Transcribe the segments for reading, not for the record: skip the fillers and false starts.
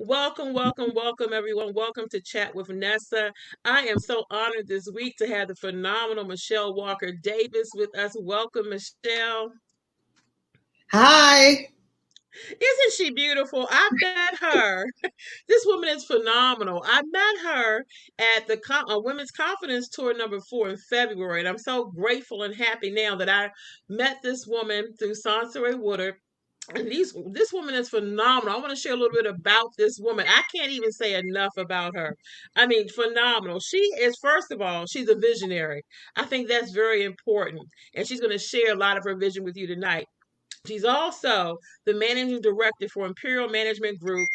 Welcome, everyone. Welcome to Chat with Nessa. I am so honored this week to have the phenomenal Michelle Walker Davis with us. Welcome, Michelle. Hi. Isn't she beautiful? I met her. This woman is phenomenal. I met her at the Women's Confidence Tour #4 in February, and I'm so grateful and happy now that I met this woman through Sansa Woodard. And this woman is phenomenal. I want to share a little bit about this woman. I can't even say enough about her. I mean, phenomenal. She is, first of all, she's a visionary. I think that's very important. And she's going to share a lot of her vision with you tonight. She's also the managing director for Imperial Management Group.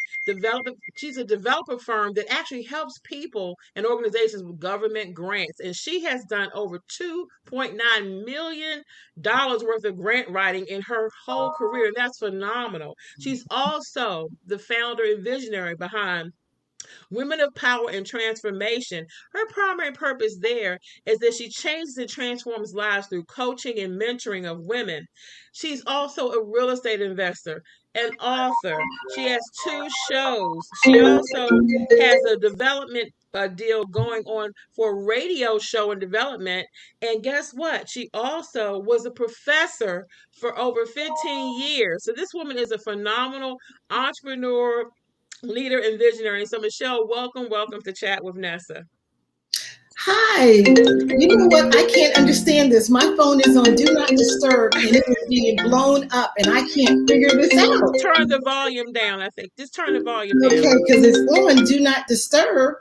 She's a developer firm that actually helps people and organizations with government grants. And she has done over $2.9 million worth of grant writing in her whole career. And that's phenomenal. She's also the founder and visionary behind Women of Power and Transformation. Her primary purpose there is that she changes and transforms lives through coaching and mentoring of women. She's also a real estate investor, an author. She has two shows. She also has a development deal going on for a radio show and development. And guess what? She also was a professor for over 15 years. So this woman is a phenomenal entrepreneur, leader, and visionary. So, Michelle, welcome to Chat with Nessa. Hi. You know what? I can't understand this. My phone is on Do Not Disturb and it is being blown up and I can't figure this out. Turn the volume down, I think. Just turn the volume Okay, down. because it's on Do Not Disturb.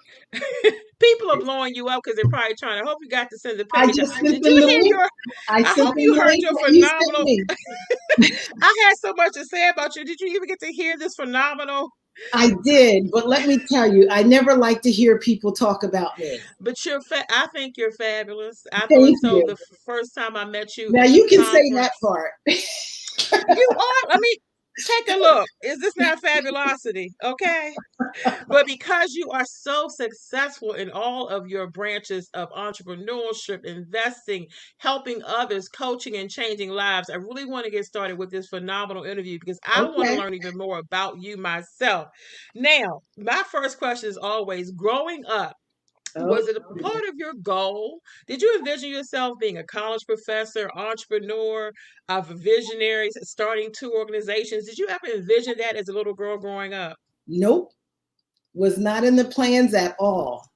People are blowing you up because they're probably trying. I hope you got to send the I page. just sent Did them you the hear link. your? I I sent hope them you the heard link your that you sent phenomenal. me. I had so much to say about you. Did you even get to hear this phenomenal? I did, but let me tell you, I never like to hear people talk about me. But I think you're fabulous. I thought Thank so you. the first time I met you Now in the you can say that conference. part. You are. I mean, take a look. Is this not fabulosity? Okay. But because you are so successful in all of your branches of entrepreneurship, investing, helping others, coaching, and changing lives, I really want to get started with this phenomenal interview because I want to Okay. learn even more about you myself. Now, my first question is always growing up, Oh, was it a part of your goal? Did you envision yourself being a college professor, entrepreneur, a visionary, starting two organizations? Did you ever envision that as a little girl growing up? nope. Was not in the plans at all.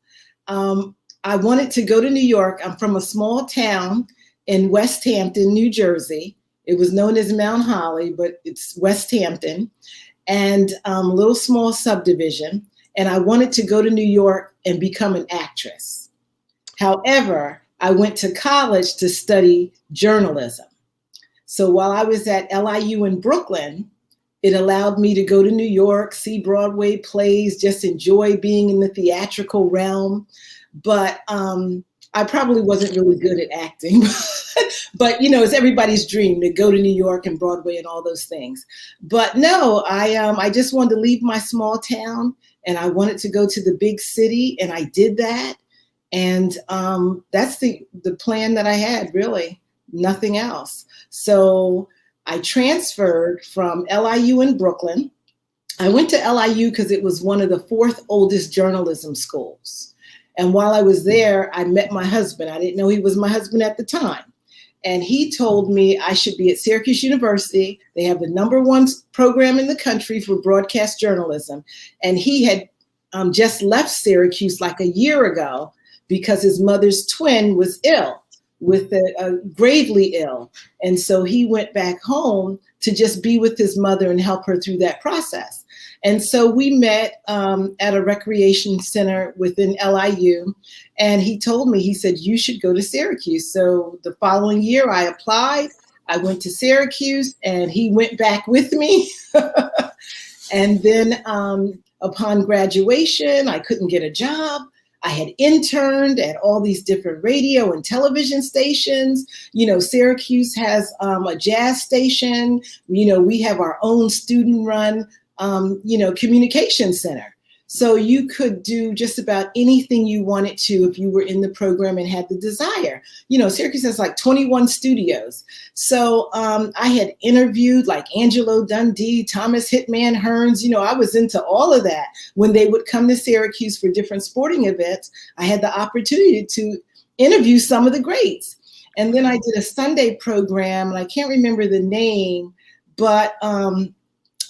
I wanted to go to New York. I'm from a small town in West Hampton, New Jersey. It was known as Mount Holly, but it's West Hampton, and a little small subdivision. And I wanted to go to New York and become an actress. However, I went to college to study journalism. So while I was at LIU in Brooklyn, it allowed me to go to New York, see Broadway plays, just enjoy being in the theatrical realm. But I probably wasn't really good at acting. But you know, it's everybody's dream to go to New York and Broadway and all those things. But no, I just wanted to leave my small town and I wanted to go to the big city, and I did that. And that's the plan that I had, really, nothing else. So I transferred from LIU in Brooklyn. I went to LIU because it was one of the fourth oldest journalism schools. And while I was there, I met my husband. I didn't know he was my husband at the time. And he told me I should be at Syracuse University. They have the #1 program in the country for broadcast journalism. And he had just left Syracuse like a year ago because his mother's twin was ill, with gravely ill. And so he went back home to just be with his mother and help her through that process. And so we met at a recreation center within LIU. And he told me, he said, you should go to Syracuse. So the following year I applied. I went to Syracuse and he went back with me. And then upon graduation, I couldn't get a job. I had interned at all these different radio and television stations. You know, Syracuse has a jazz station. You know, we have our own student-run, communication center. So you could do just about anything you wanted to if you were in the program and had the desire. Syracuse has like 21 studios. So I had interviewed like Angelo Dundee, Thomas Hitman Hearns. I was into all of that. When they would come to Syracuse for different sporting events, I had the opportunity to interview some of the greats. And then I did a Sunday program, and I can't remember the name, but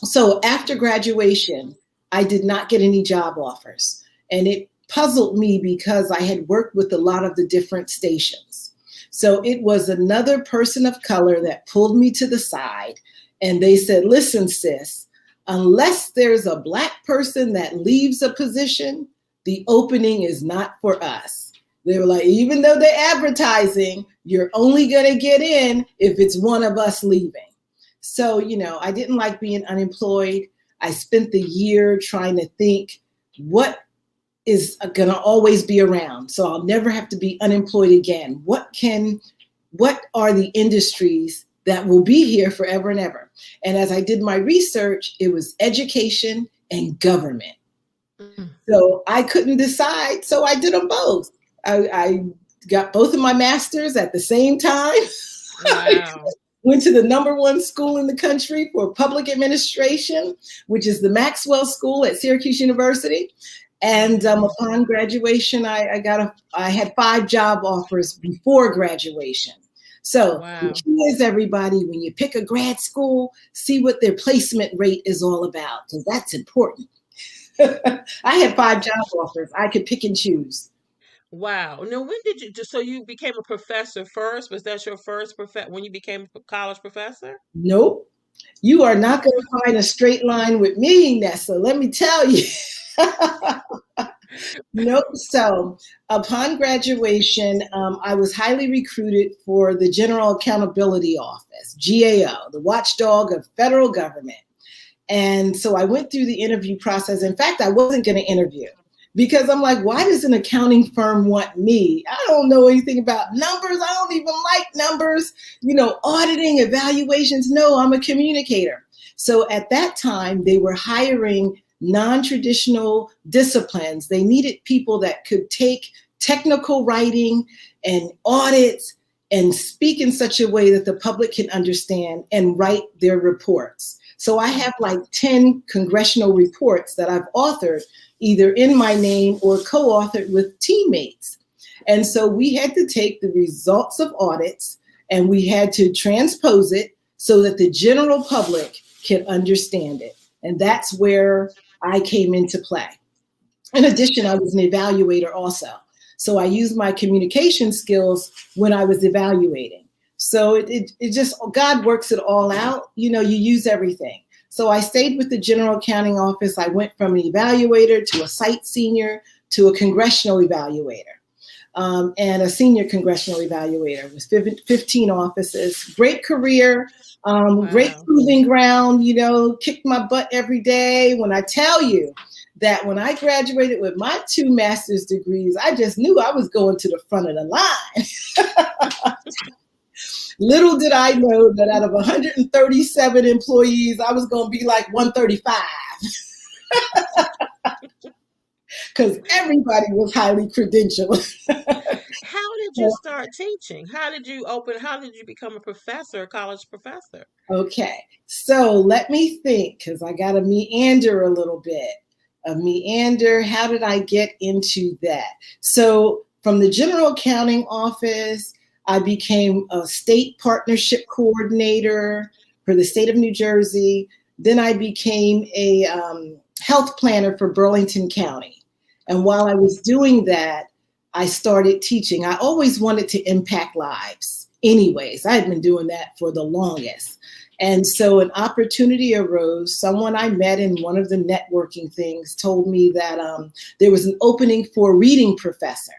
so after graduation, I did not get any job offers. And it puzzled me because I had worked with a lot of the different stations. So it was another person of color that pulled me to the side, and they said, listen, sis, unless there's a Black person that leaves a position, the opening is not for us. They were like, even though they're advertising, you're only going to get in if it's one of us leaving. So, I didn't like being unemployed. I spent the year trying to think what is going to always be around. So I'll never have to be unemployed again. What are the industries that will be here forever and ever? And as I did my research, it was education and government. So I couldn't decide. So I did them both. I got both of my masters at the same time. Wow. Went to the #1 school in the country for public administration, which is the Maxwell School at Syracuse University. And upon graduation, I had 5 job offers before graduation. So the key is, everybody, when you pick a grad school, see what their placement rate is all about, because that's important. I had 5 job offers. I could pick and choose. Wow. Now, when did so you became a professor first? Was that your first when you became a college professor? Nope. You are not going to find a straight line with me, Nessa. Let me tell you. Nope. So upon graduation, I was highly recruited for the General Accountability Office, GAO, the watchdog of federal government. And so I went through the interview process. In fact, I wasn't going to interview, because I'm like, why does an accounting firm want me? I don't know anything about numbers. I don't even like numbers, auditing, evaluations. No, I'm a communicator. So at that time, they were hiring non-traditional disciplines. They needed people that could take technical writing and audits and speak in such a way that the public can understand and write their reports. So I have like 10 congressional reports that I've authored, either in my name or co-authored with teammates. And so we had to take the results of audits and we had to transpose it so that the general public can understand it. And that's where I came into play. In addition, I was an evaluator also. So I used my communication skills when I was evaluating. So it just, God works it all out. You use everything. So I stayed with the General Accounting Office. I went from an evaluator to a site senior to a congressional evaluator, and a senior congressional evaluator with 15 offices. Great career, great proving ground, kicked my butt every day. When I tell you that when I graduated with my 2 master's degrees, I just knew I was going to the front of the line. Little did I know that out of 137 employees, I was going to be like 135. Because everybody was highly credentialed. How did you start teaching? How did you become a college professor? Okay, so let me think, because I got to meander a little bit. How did I get into that? So from the General Accounting Office, I became a state partnership coordinator for the state of New Jersey. Then I became a health planner for Burlington County. And while I was doing that, I started teaching. I always wanted to impact lives. Anyways, I had been doing that for the longest. And so an opportunity arose. Someone I met in one of the networking things told me that there was an opening for a reading professor.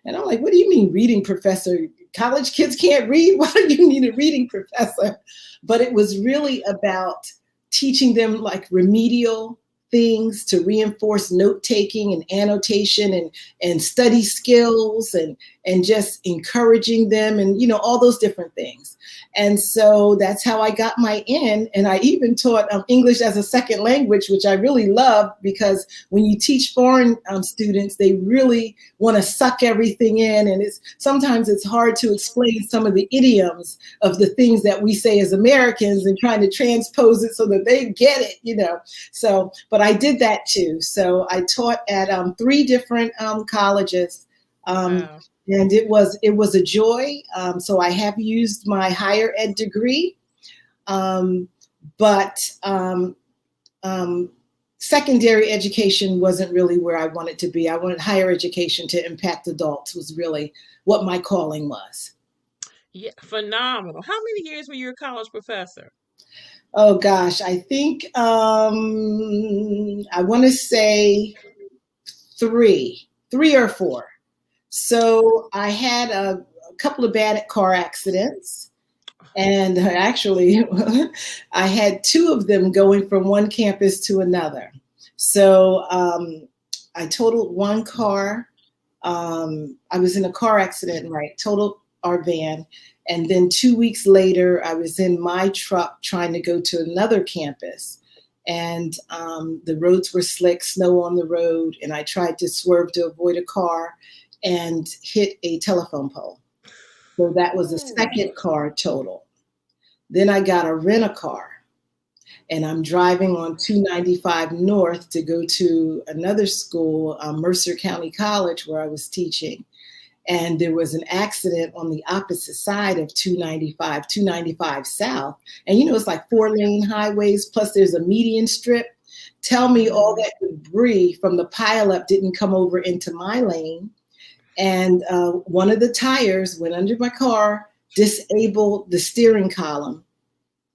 And I'm like, what do you mean reading professor? College kids can't read? Why do you need a reading professor? But it was really about teaching them like remedial things to reinforce note-taking and annotation and study skills and and just encouraging them and, all those different things. And so that's how I got my in. And I even taught English as a second language, which I really loved, because when you teach foreign students, they really want to suck everything in. And sometimes it's hard to explain some of the idioms of the things that we say as Americans and trying to transpose it so that they get it, So, but I did that too. So I taught at 3 different colleges. Wow. And it was a joy. So I have used my higher ed degree, but secondary education wasn't really where I wanted to be. I wanted higher education to impact adults was really what my calling was. Yeah, phenomenal. How many years were you a college professor? Oh gosh, I think I want to say 3 or 4. So I had a couple of bad car accidents, and actually I had 2 of them going from one campus to another. So I totaled 1 car. I was in a car accident, right? Totaled our van. And then 2 weeks later, I was in my truck trying to go to another campus. And the roads were slick, snow on the road. And I tried to swerve to avoid a car and hit a telephone pole. So that was a second car total. Then I got a rent-a-car, and I'm driving on 295 North to go to another school, Mercer County College, where I was teaching. And there was an accident on the opposite side of 295 South. And it's like 4-lane highways, plus there's a median strip. Tell me all that debris from the pileup didn't come over into my lane. And one of the tires went under my car, disabled the steering column.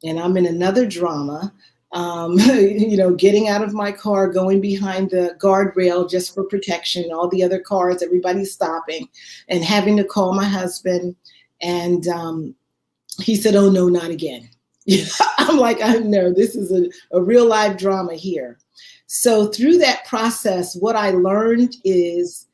And I'm in another drama, getting out of my car, going behind the guardrail just for protection, all the other cars, everybody's stopping, and having to call my husband. And he said, "Oh, no, not again." I'm like, I know this is a real live drama here. So through that process, what I learned is,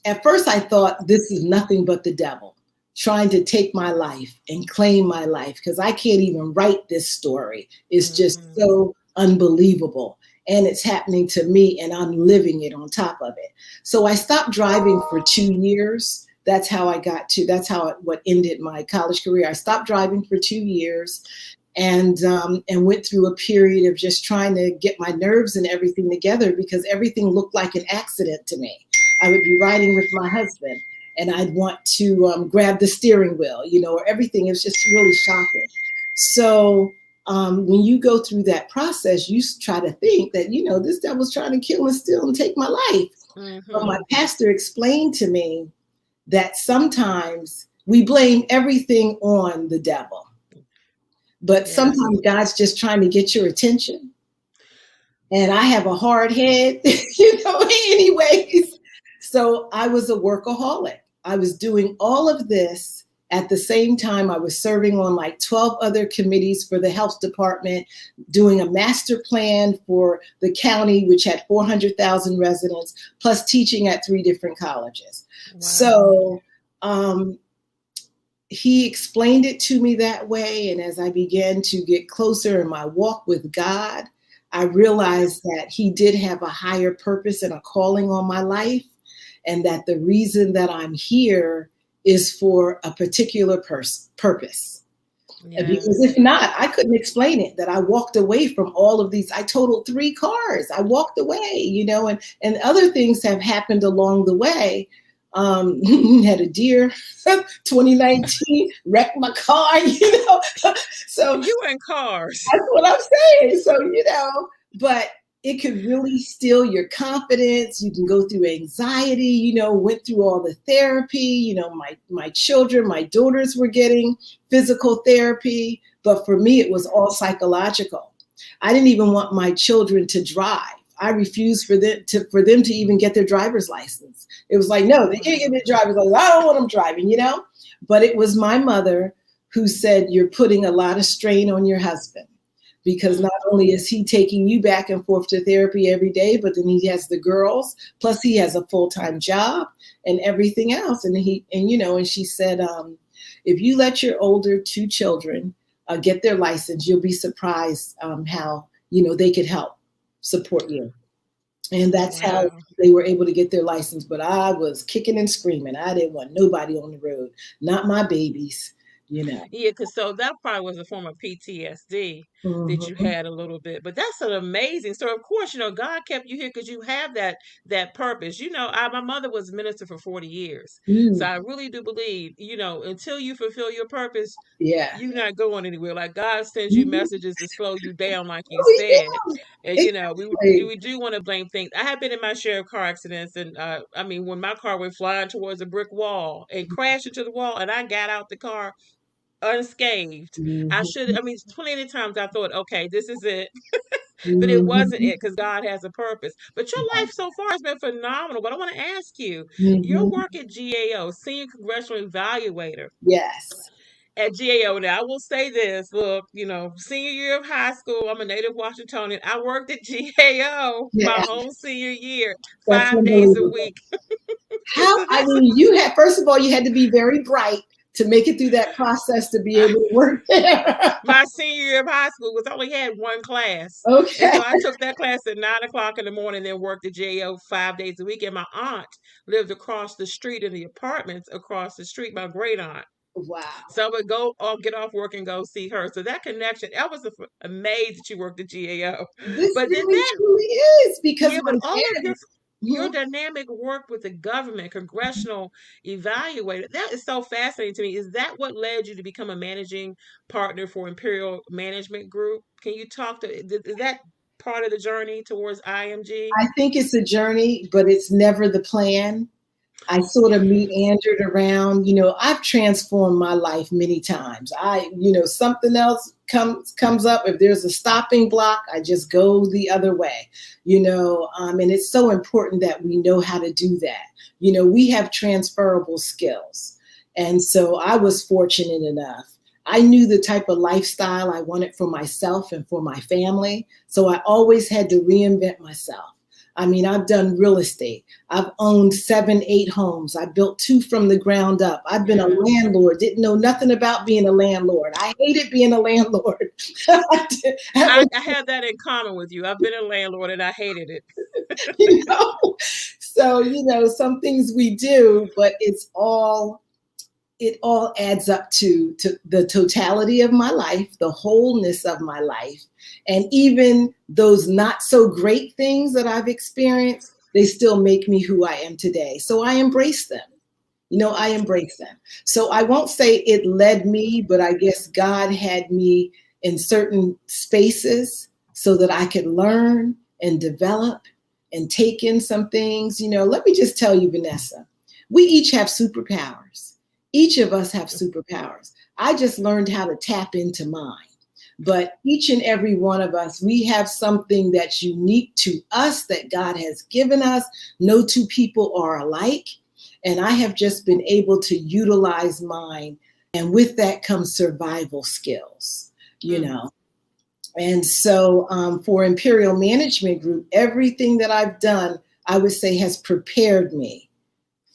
at first I thought this is nothing but the devil trying to take my life and claim my life, because I can't even write this story. It's just so unbelievable. And it's happening to me, and I'm living it on top of it. So I stopped driving for 2 years. That's how what ended my college career. I stopped driving for 2 years and went through a period of just trying to get my nerves and everything together, because everything looked like an accident to me. I would be riding with my husband, and I'd want to grab the steering wheel, or everything. It was just really shocking. So when you go through that process, you try to think that, this devil's trying to kill and steal and take my life. Mm-hmm. But my pastor explained to me that sometimes we blame everything on the devil. But sometimes God's just trying to get your attention. And I have a hard head, anyways. So I was a workaholic. I was doing all of this at the same time. I was serving on like 12 other committees for the health department, doing a master plan for the county, which had 400,000 residents, plus teaching at 3 different colleges. Wow. So he explained it to me that way. And as I began to get closer in my walk with God, I realized that he did have a higher purpose and a calling on my life, and that the reason that I'm here is for a particular purpose. Yes. Because if not, I couldn't explain it, that I walked away from all of these. I totaled 3 cars. I walked away, and other things have happened along the way. Had a deer, 2019, wrecked my car, So you in cars. That's what I'm saying. So, but it could really steal your confidence. You can go through anxiety, went through all the therapy, my children, my daughters were getting physical therapy, but for me, it was all psychological. I didn't even want my children to drive. I refused for them to even get their driver's license. It was like, no, they can't get their driver's license. I don't want them driving, But it was my mother who said, "You're putting a lot of strain on your husband." because not only is he taking you back and forth to therapy every day, but then he has the girls, plus he has a full-time job and everything else. And she said, if you let your older two children get their license, you'll be surprised how, they could help support you. And that's how Wow. they were able to get their license. But I was kicking and screaming. I didn't want nobody on the road, not my babies. Yeah, because so that probably was a form of PTSD that you Hmm. had a little bit. But that's an amazing story. Of course, God kept you here because you have that purpose. My mother was a minister for 40 years. So Mm, I really do believe, until you fulfill your purpose, yeah. you're not going anywhere. Like God sends you Mhm. messages to slow you down, like you Oh, said. yeah. And Exactly. we do want to blame things. I have been in my share of car accidents, and I mean, when my car went flying towards a brick wall and crashed into the wall, and I got out the car unscathed. Mhm. I mean, plenty of times I thought, okay, this is it. But it wasn't Mhm. it because God has a purpose. But your life so far has been phenomenal. But I want to ask you, your Mhm. work at GAO, Senior Congressional Evaluator Yes. at GAO. Now, I will say this look, senior year of high school, I'm a native Washingtonian. I worked at GAO my Yeah, whole senior year, that's 5 days a unbelievable. week. How, So I this mean, first of all, you had to be very bright to make it through that process to be is able to work there. my senior year of high school was only had one class. And Okay. so I took that class at 9 o'clock in the morning, then worked at JO 5 days a week. And my aunt lived across the street in the apartments across the street, my great aunt. Wow. So I would go get off work and go see her. So that connection, I was amazed that you worked at GAO. This But then really that, truly is because yeah, my but all of dad. your Mhm. dynamic work with the government, congressional evaluator, that is so fascinating to me. Is that what led you to become a managing partner for Imperial Management Group? Can you talk to, is that part of the journey towards IMG? I think it's a journey, but it's never the plan. I sort of meandered around. I've transformed my life many times. Something else comes up. If there's a stopping block, I just go the other way. And it's so important that we know how to do that. We have transferable skills, and so I was fortunate enough. I knew the type of lifestyle I wanted for myself and for my family, so I always had to reinvent myself. I mean, I've done real estate. I've owned 7, 8 homes. I built 2 from the ground up. I've been a Yeah. landlord, didn't know nothing about being a landlord. I hated being a landlord. That was, I have that in common with you. I've been a landlord and I hated it. you know, so, some things we do, but it all adds up to the totality of my life, the wholeness of my life. And even those not so great things that I've experienced, they still make me who I am today. So I embrace them. I embrace them. So I won't say it led me, but I guess God had me in certain spaces so that I could learn and develop and take in some things. Let me just tell you, Vanessa, we each have superpowers. Each of us have superpowers. I just learned how to tap into mine. But each and every one of us, we have something that's unique to us that God has given us. No two people are alike. And I have just been able to utilize mine. And with that comes survival skills, you Mm. know. And so for Imperial Management Group, everything that I've done, I would say has prepared me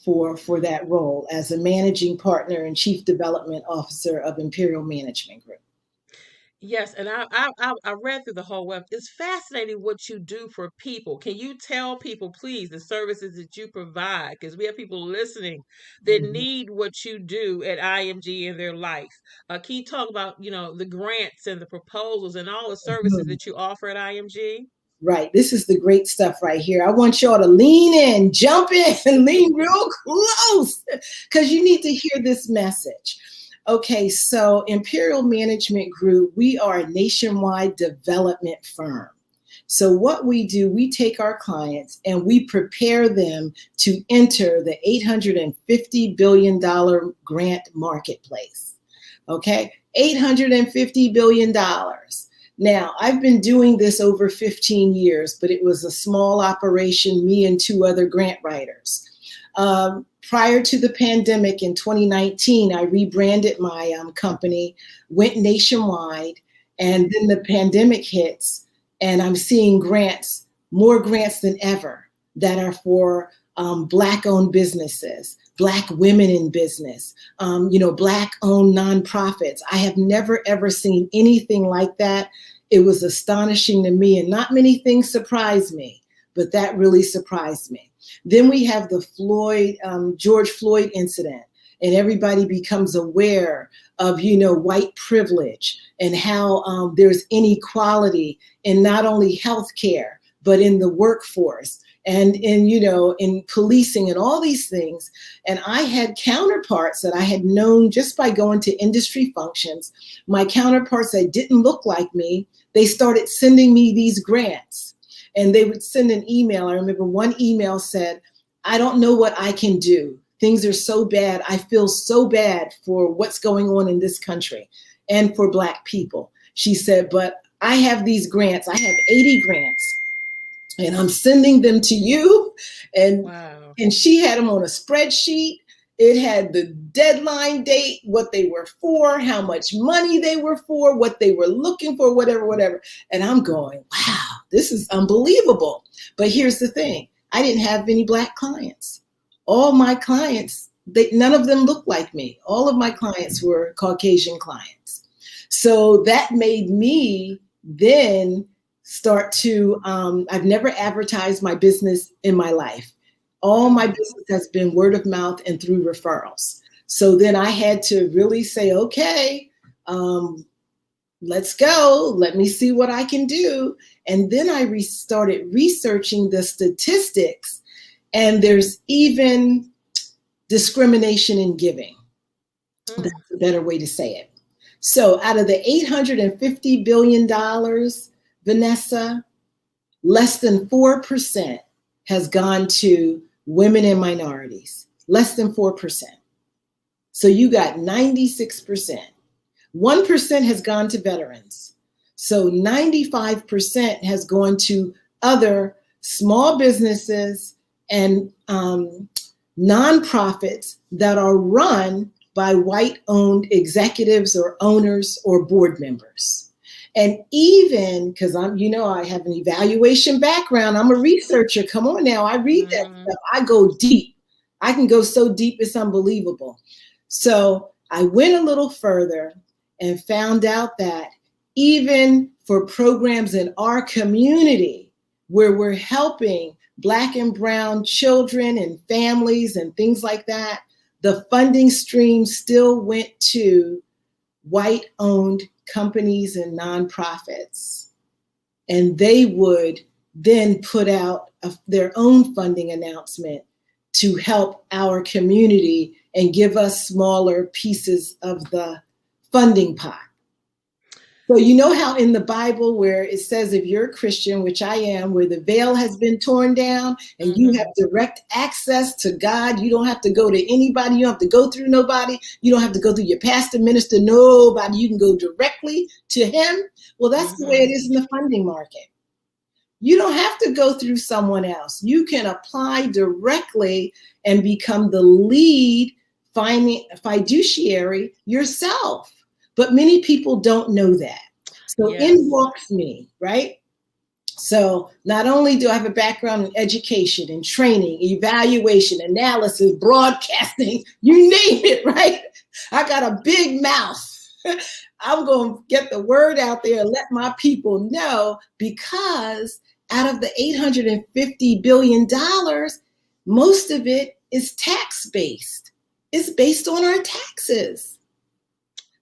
for that role as a managing partner and chief development officer of Imperial Management Group. Yes, and I read through the whole web. It's fascinating what you do for people. Can you tell people, please, the services that you provide? Because we have people listening that Mhm. need what you do at IMG in their life. Can you talk about, the grants and the proposals and all the services Mhm. that you offer at IMG? Right. This is the great stuff right here. I want y'all to lean in, jump in, and lean real close because you need to hear this message. Okay, so Imperial Management Group, we are a nationwide development firm. So, what we do, we take our clients and we prepare them to enter the $850 billion grant marketplace. Okay, $850 billion. Now, I've been doing this over 15 years, but it was a small operation, me and 2 other grant writers. Prior to the pandemic in 2019, I rebranded my company, went nationwide, And then the pandemic hits, and I'm seeing grants, more grants than ever, that are for Black-owned businesses, Black women in business, Black-owned nonprofits. I have never, ever seen anything like that. It was astonishing to me, and not many things surprised me, but that really surprised me. Then we have the George Floyd incident, and everybody becomes aware of, white privilege and how there's inequality in not only healthcare, but in the workforce and in policing and all these things. And I had counterparts that I had known just by going to industry functions. My counterparts that didn't look like me, they started sending me these grants. And they would send an email. I remember one email said, "I don't know what I can do. Things are so bad. I feel so bad for what's going on in this country and for Black people." She said, "But I have these grants. I have 80 grants, and I'm sending them to you." And, Wow. and she had them on a spreadsheet. It had the deadline date, what they were for, how much money they were for, what they were looking for, whatever. And I'm going, wow, this is unbelievable. But here's the thing. I didn't have any Black clients. All my clients, none of them looked like me. All of my clients were Caucasian clients. So that made me then start to, I've never advertised my business in my life. All my business has been word of mouth and through referrals. So then I had to really say, okay, let's go. Let me see what I can do. And then I started researching the statistics, and there's even discrimination in giving. That's a better way to say it. So out of the $850 billion, Vanessa, less than 4% has gone to women and minorities, less than 4%. So you got 96%. 1% has gone to veterans. So 95% has gone to other small businesses and nonprofits that are run by white-owned executives or owners or board members. And even, because I have an evaluation background, I'm a researcher. Come on now, I read that stuff. I go deep. I can go so deep, it's unbelievable. So I went a little further and found out that even for programs in our community where we're helping Black and brown children and families and things like that, the funding stream still went to white-owned companies and nonprofits. And they would then put out their own funding announcement to help our community and give us smaller pieces of the funding pot. So you know how in the Bible where it says if you're a Christian, which I am, where the veil has been torn down and you have direct access to God, you don't have to go to anybody, you don't have to go through nobody, you don't have to go through your pastor, minister, nobody, you can go directly to him. Well, that's the way it is in the funding market. You don't have to go through someone else. You can apply directly and become the lead fiduciary yourself. But many people don't know that. So in walks me, right? So not only do I have a background in education and training, evaluation, analysis, broadcasting, you name it, right? I got a big mouth. I'm going to get the word out there and let my people know, because out of the $850 billion, most of it is tax-based. It's based on our taxes.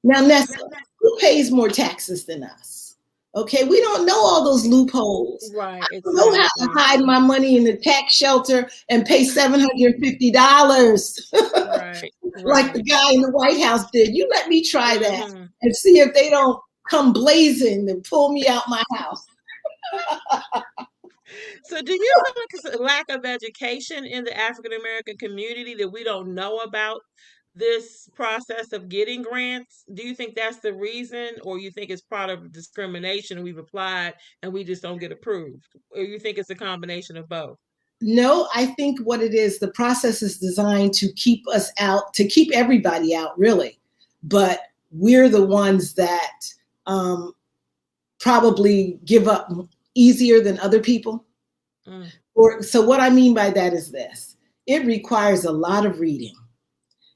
Now, Nessa, who pays more taxes than us? Okay, we don't know all those loopholes. Right. I don't know how to hide my money in the tax shelter and pay $750. Right. Like the guy in the White House did. You let me try that and see if they don't come blazing and pull me out my house. So do you think it's a lack of education in the African American community that we don't know about this process of getting grants? Do you think that's the reason, or you think it's part of discrimination we've applied and we just don't get approved? Or you think it's a combination of both? No, I think what it is, the process is designed to keep us out, to keep everybody out, really. But we're the ones that probably give up easier than other people. Mm. Or so what I mean by that is this. It requires a lot of reading.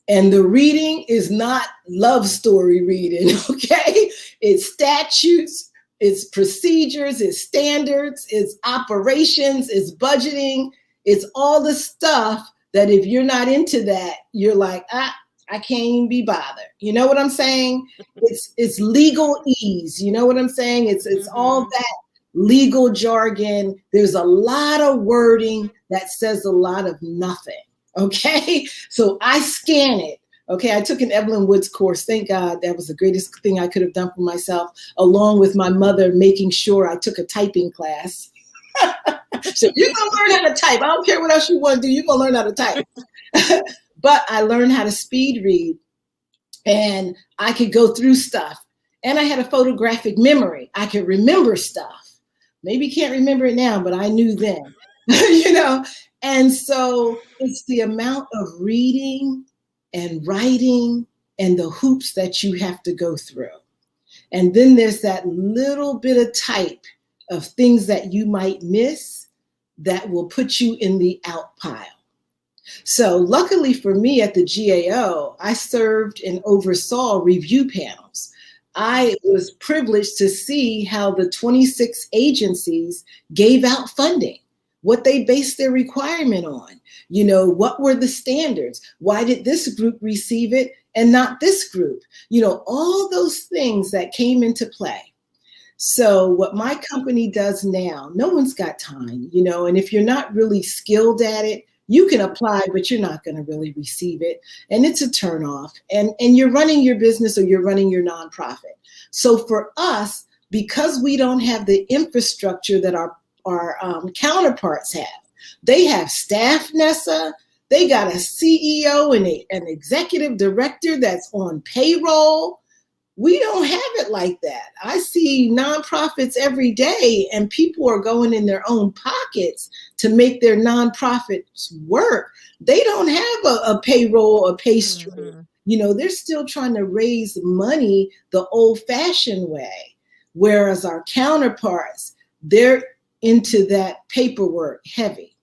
And the reading is not love story reading, okay? It's statutes, it's procedures, it's standards, it's operations, it's budgeting, it's all the stuff that if you're not into that, you're like, I can't even be bothered. You know what I'm saying? It's legal ease. You know what I'm saying? It's all Mm-hmm. that legal jargon. There's a lot of wording that says a lot of nothing. Okay. So I scan it. Okay. I took an Evelyn Woods course. Thank God. That was the greatest thing I could have done for myself, along with my mother making sure I took a typing class. So you're going to learn how to type. I don't care what else you want to do. You're going to learn how to type. But I learned how to speed read, and I could go through stuff. And I had a photographic memory. I could remember stuff. Maybe can't remember it now, but I knew then, you know? And so it's the amount of reading and writing and the hoops that you have to go through. And then there's that little bit of type of things that you might miss that will put you in the out pile. So luckily for me at the GAO, I served and oversaw review panels. I was privileged to see how the 26 agencies gave out funding, what they based their requirement on. You know, what were the standards? Why did this group receive it and not this group? You know, all those things that came into play. So what my company does now, no one's got time, you know, and if you're not really skilled at it, you can apply, but you're not going to really receive it. And it's a turnoff. And you're running your business or you're running your nonprofit. So for us, because we don't have the infrastructure that our counterparts have, they have staff, Nessa. They got a CEO and an executive director that's on payroll. We don't have it like that. I see nonprofits every day, and people are going in their own pockets to make their nonprofits work. They don't have a payroll, a pay stream. Mm-hmm. You know, they're still trying to raise money the old-fashioned way, whereas our counterparts, they're into that paperwork heavy.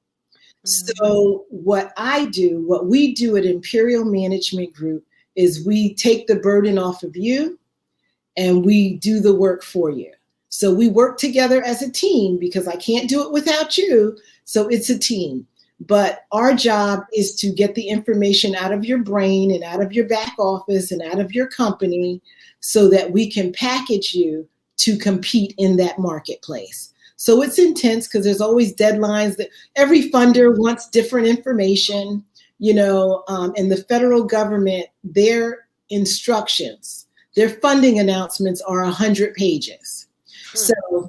Mm-hmm. So what we do at Imperial Management Group is we take the burden off of you, and we do the work for you. So we work together as a team because I can't do it without you. So it's a team. But our job is to get the information out of your brain and out of your back office and out of your company so that we can package you to compete in that marketplace. So it's intense because there's always deadlines that every funder wants different information, you know, and the federal government, their instructions, their funding announcements are 100 pages. So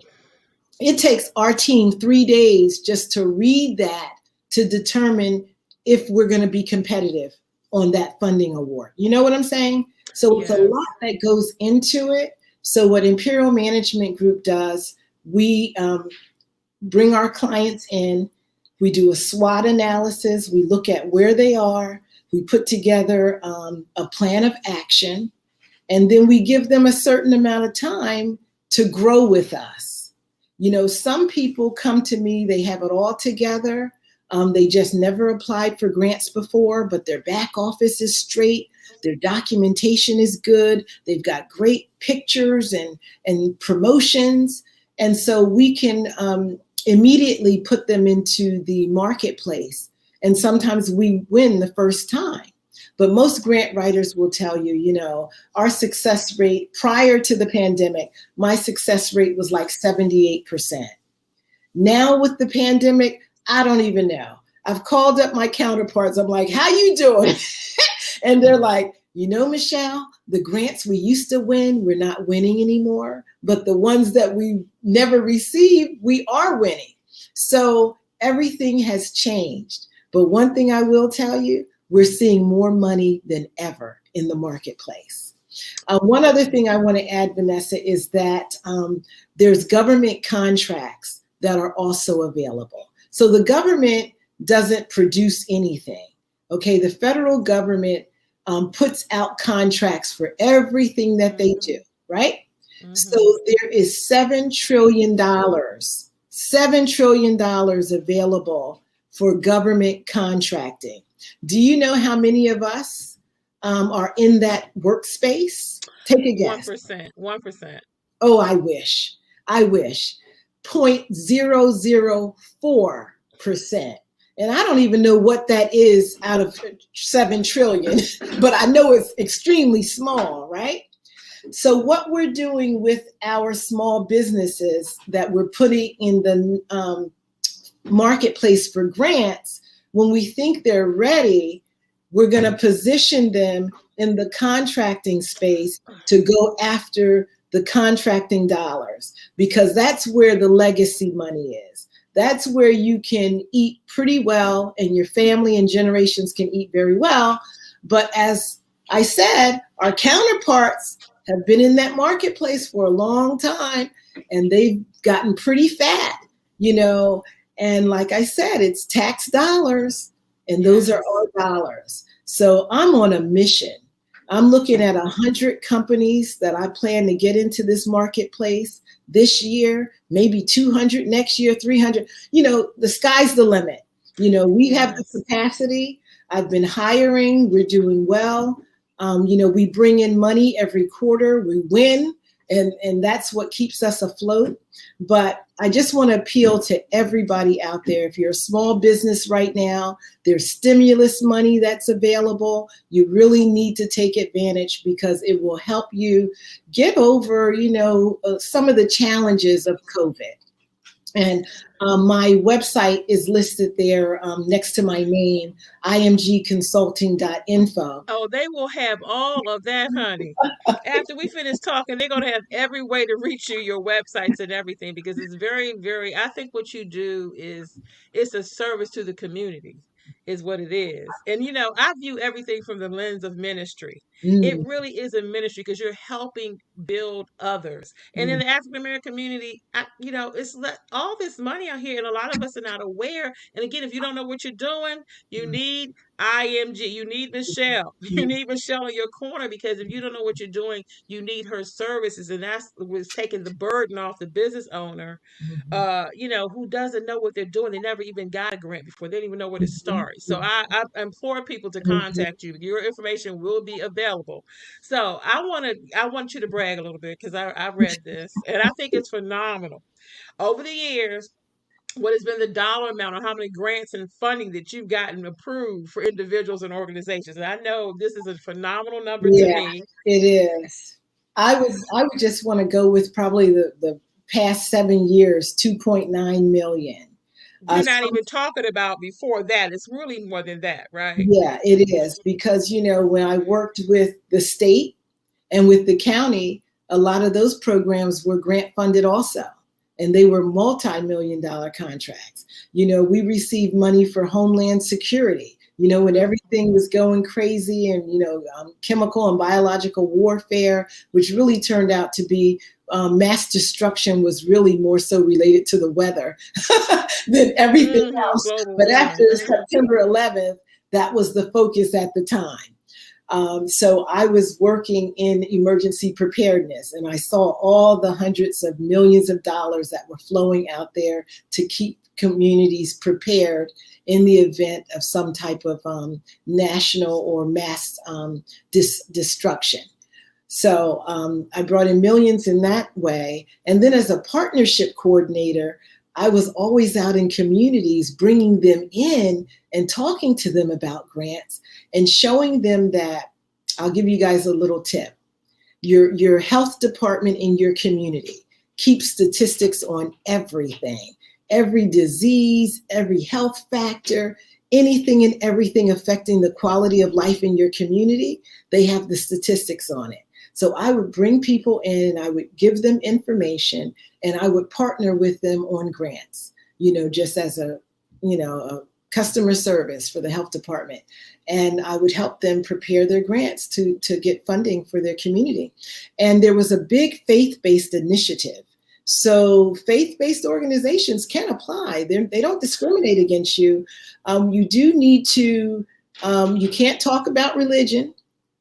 it takes our team 3 days just to read that to determine if we're going to be competitive on that funding award. You know what I'm saying? So it's a lot that goes into it. So what Imperial Management Group does, we bring our clients in, we do a SWOT analysis, we look at where they are, we put together a plan of action, and then we give them a certain amount of time to grow with us. You know, some people come to me, they have it all together. They just never applied for grants before, but their back office is straight. Their documentation is good. They've got great pictures and promotions. And so we can immediately put them into the marketplace. And sometimes we win the first time. But most grant writers will tell you, you know, our success rate prior to the pandemic, my success rate was like 78%. Now with the pandemic, I don't even know. I've called up my counterparts. I'm like, how you doing? And they're like, you know, Michelle, the grants we used to win, we're not winning anymore. But the ones that we never received, we are winning. So everything has changed. But one thing I will tell you, we're seeing more money than ever in the marketplace. One other thing I want to add, Vanessa, is that there's government contracts that are also available. So the government doesn't produce anything. Okay, the federal government puts out contracts for everything that they do, right? So Mm-hmm. there is $7 trillion, $7 trillion available for government contracting. Do you know how many of us are in that workspace? Take a guess. 1%. 1%. Oh, I wish. I wish. 0.004%. And I don't even know what that is out of 7 trillion, but I know it's extremely small, right? So, what we're doing with our small businesses that we're putting in the marketplace for grants, when we think they're ready, we're going to position them in the contracting space to go after the contracting dollars, because that's where the legacy money is. That's where you can eat pretty well and your family and generations can eat very well. But as I said, our counterparts have been in that marketplace for a long time and they've gotten pretty fat, you know. And like I said, it's tax dollars and those are our dollars. So I'm on a mission. I'm looking at 100 companies that I plan to get into this marketplace this year, maybe 200 next year, 300. You know, the sky's the limit. You know, we have the capacity. I've been hiring. We're doing well. You know, we bring in money every quarter. We win. And that's what keeps us afloat. But I just want to appeal to everybody out there. If you're a small business right now, there's stimulus money that's available. You really need to take advantage because it will help you get over, you know, some of the challenges of COVID. And my website is listed there next to my name, imgconsulting.info. Oh, they will have all of that, honey. After we finish talking, they're going to have every way to reach you, your websites and everything, because it's very, very, I think what you do is, it's a service to the community, is what it is. And, you know, I view everything from the lens of ministry. It Mm, really is a ministry because you're helping build others. And in mm, the African American community, you know, all this money out here, and a lot of us are not aware. And again, if you don't know what you're doing, you mm, need IMG. You need Michelle. You mm, need Michelle in your corner, because if you don't know what you're doing, you need her services. And that's what's taking the burden off the business owner, mhm, you know, who doesn't know what they're doing. They never even got a grant before. They didn't even know where to mhm, start. So I implore people to mhm. contact you. Your information will be available. So I want you to brag a little bit, because I read this and I think it's phenomenal. Over the years, what has been the dollar amount, or how many grants and funding that you've gotten approved for individuals and organizations? And I know this is a phenomenal number to Yeah, me. it is. I would just want to go with probably the past 7 years, 2.9 million. You're not So, even talking about before that. It's really more than that, right? yeah, it is because you know when I worked with the state and with the county, a lot of those programs were grant funded also. And they were multi-million dollar contracts. You know, we received money for Homeland Security, you know, when Mhm. everything was going crazy and, you know, chemical and biological warfare, which really turned out to be mass destruction, was really more so related to the weather than everything else. Global But warming. after September 11th, that was the focus at the time. So I was working in emergency preparedness and I saw all the hundreds of millions of dollars that were flowing out there to keep communities prepared in the event of some type of national or mass destruction. So I brought in millions in that way. And then as a partnership coordinator, I was always out in communities, bringing them in and talking to them about grants and showing them that I'll give you guys a little tip. Your health department in your community keeps statistics on everything, every disease, every health factor, anything and everything affecting the quality of life in your community. They have the statistics on it. So I would bring people in, I would give them information, and I would partner with them on grants, you know, just as a, you know, a customer service for the health department. And I would help them prepare their grants to get funding for their community. And there was a big faith-based initiative. So faith-based organizations can apply. They don't discriminate against you. You do need to, you can't talk about religion.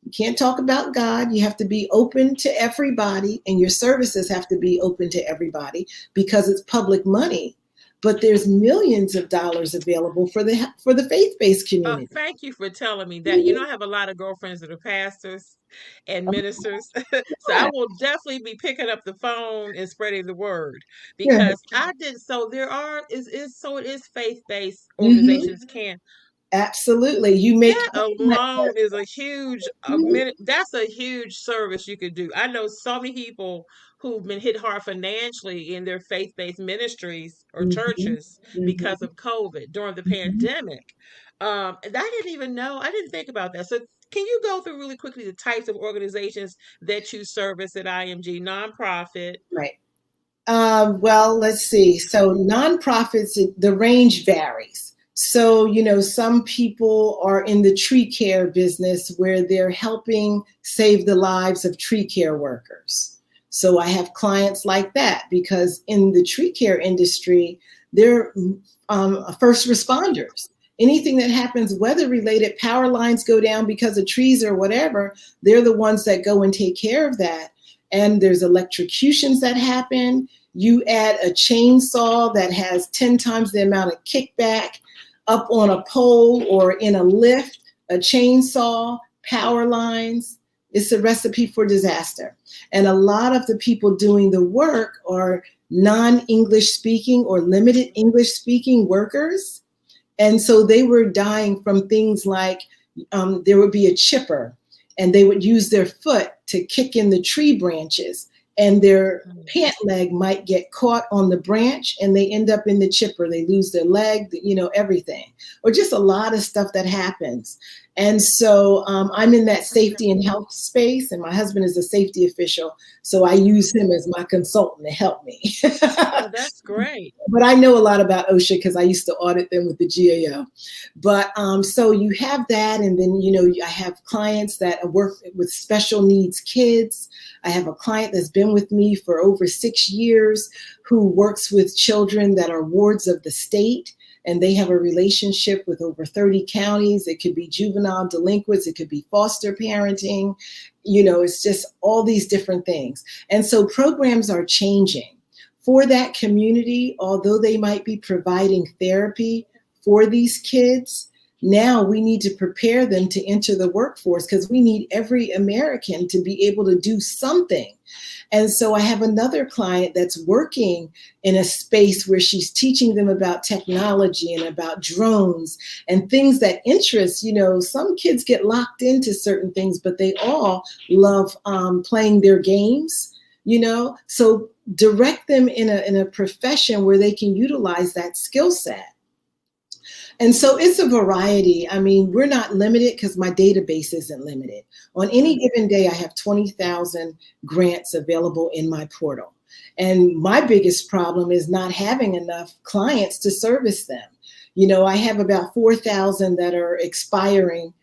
You can't talk about God. You have to be open to everybody, and your services have to be open to everybody because it's public money. But there's millions of dollars available for the faith-based community. Thank you for telling me that. I have a lot of girlfriends that are pastors and ministers. So I Yeah, will definitely be picking up the phone and spreading the word yeah. because I did. So there are, so it is faith-based Hmm. organizations can. Absolutely. You make That alone is a huge that's a huge service you could do. I know so many people who've been hit hard financially in their faith-based ministries or Mhm, churches because mhm, of COVID during the mhm. pandemic. And I didn't even know, I didn't think about that. So can you go through really quickly the types of organizations that you service at IMG? Nonprofit. Right. Well, let's see. So nonprofits, the range varies. So, some people are in the tree care business where they're helping save the lives of tree care workers. So I have clients like that because in the tree care industry, they're first responders. Anything that happens weather related, power lines go down because of trees or whatever, they're the ones that go and take care of that. And there's electrocutions that happen. You add a chainsaw that has 10 times the amount of kickback up on a pole or in a lift, a chainsaw, power lines. It's a recipe for disaster. And a lot of the people doing the work are non-English speaking or limited English speaking workers. And so they were dying from things like there would be a chipper and they would use their foot to kick in the tree branches and their pant leg might get caught on the branch and they end up in the chipper. They lose their leg, everything, or just a lot of stuff that happens. And so I'm in that safety and health space, and my husband is a safety official. So I use him as my consultant to help me. Oh, that's great. But I know a lot about OSHA because I used to audit them with the GAO. But so you have that, and then I have clients that work with special needs kids. I have a client that's been with me for over 6 years who works with children that are wards of the state, and they have a relationship with over 30 counties. It could be juvenile delinquents, it could be foster parenting. It's just all these different things. And so programs are changing for that community, although they might be providing therapy for these kids. Now we need to prepare them to enter the workforce because we need every American to be able to do something. And so I have another client that's working in a space where she's teaching them about technology and about drones and things that interest. Some kids get locked into certain things, but they all love playing their games. So direct them in a profession where they can utilize that skill set. And so it's a variety. I mean, we're not limited because my database isn't limited. On any given day, I have 20,000 grants available in my portal. And my biggest problem is not having enough clients to service them. I have about 4,000 that are expiring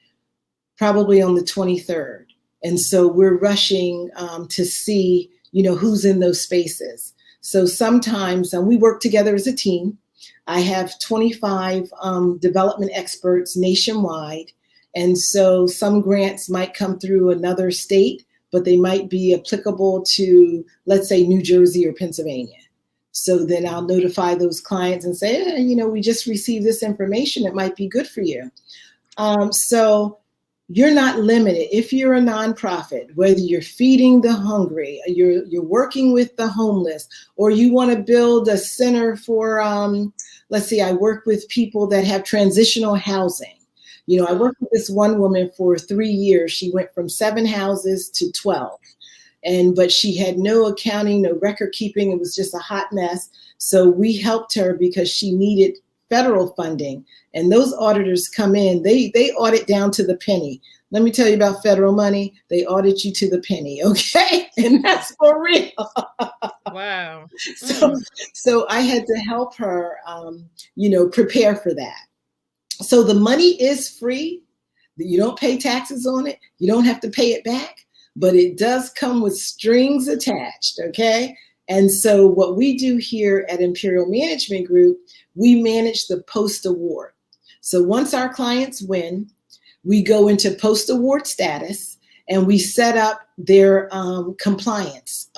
probably on the 23rd. And so we're rushing to see who's in those spaces. So sometimes we work together as a team. I have 25 development experts nationwide. And so some grants might come through another state, but they might be applicable to, let's say, New Jersey or Pennsylvania. So then I'll notify those clients and say, we just received this information. It might be good for you. So you're not limited. If you're a nonprofit, whether you're feeding the hungry, you're working with the homeless, or you want to build a center for, let's see, I work with people that have transitional housing. I worked with this one woman for 3 years. She went from 7 houses to 12. But she had no accounting, no record keeping. It was just a hot mess. So we helped her because she needed federal funding. And those auditors come in, they audit down to the penny. Let me tell you about federal money. They audit you to the penny, okay? And that's for real. Wow. So I had to help her, prepare for that. So the money is free. You don't pay taxes on it. You don't have to pay it back, but it does come with strings attached, okay? And so what we do here at Imperial Management Group, we manage the post-award. So once our clients win, we go into post-award status, and we set up their compliance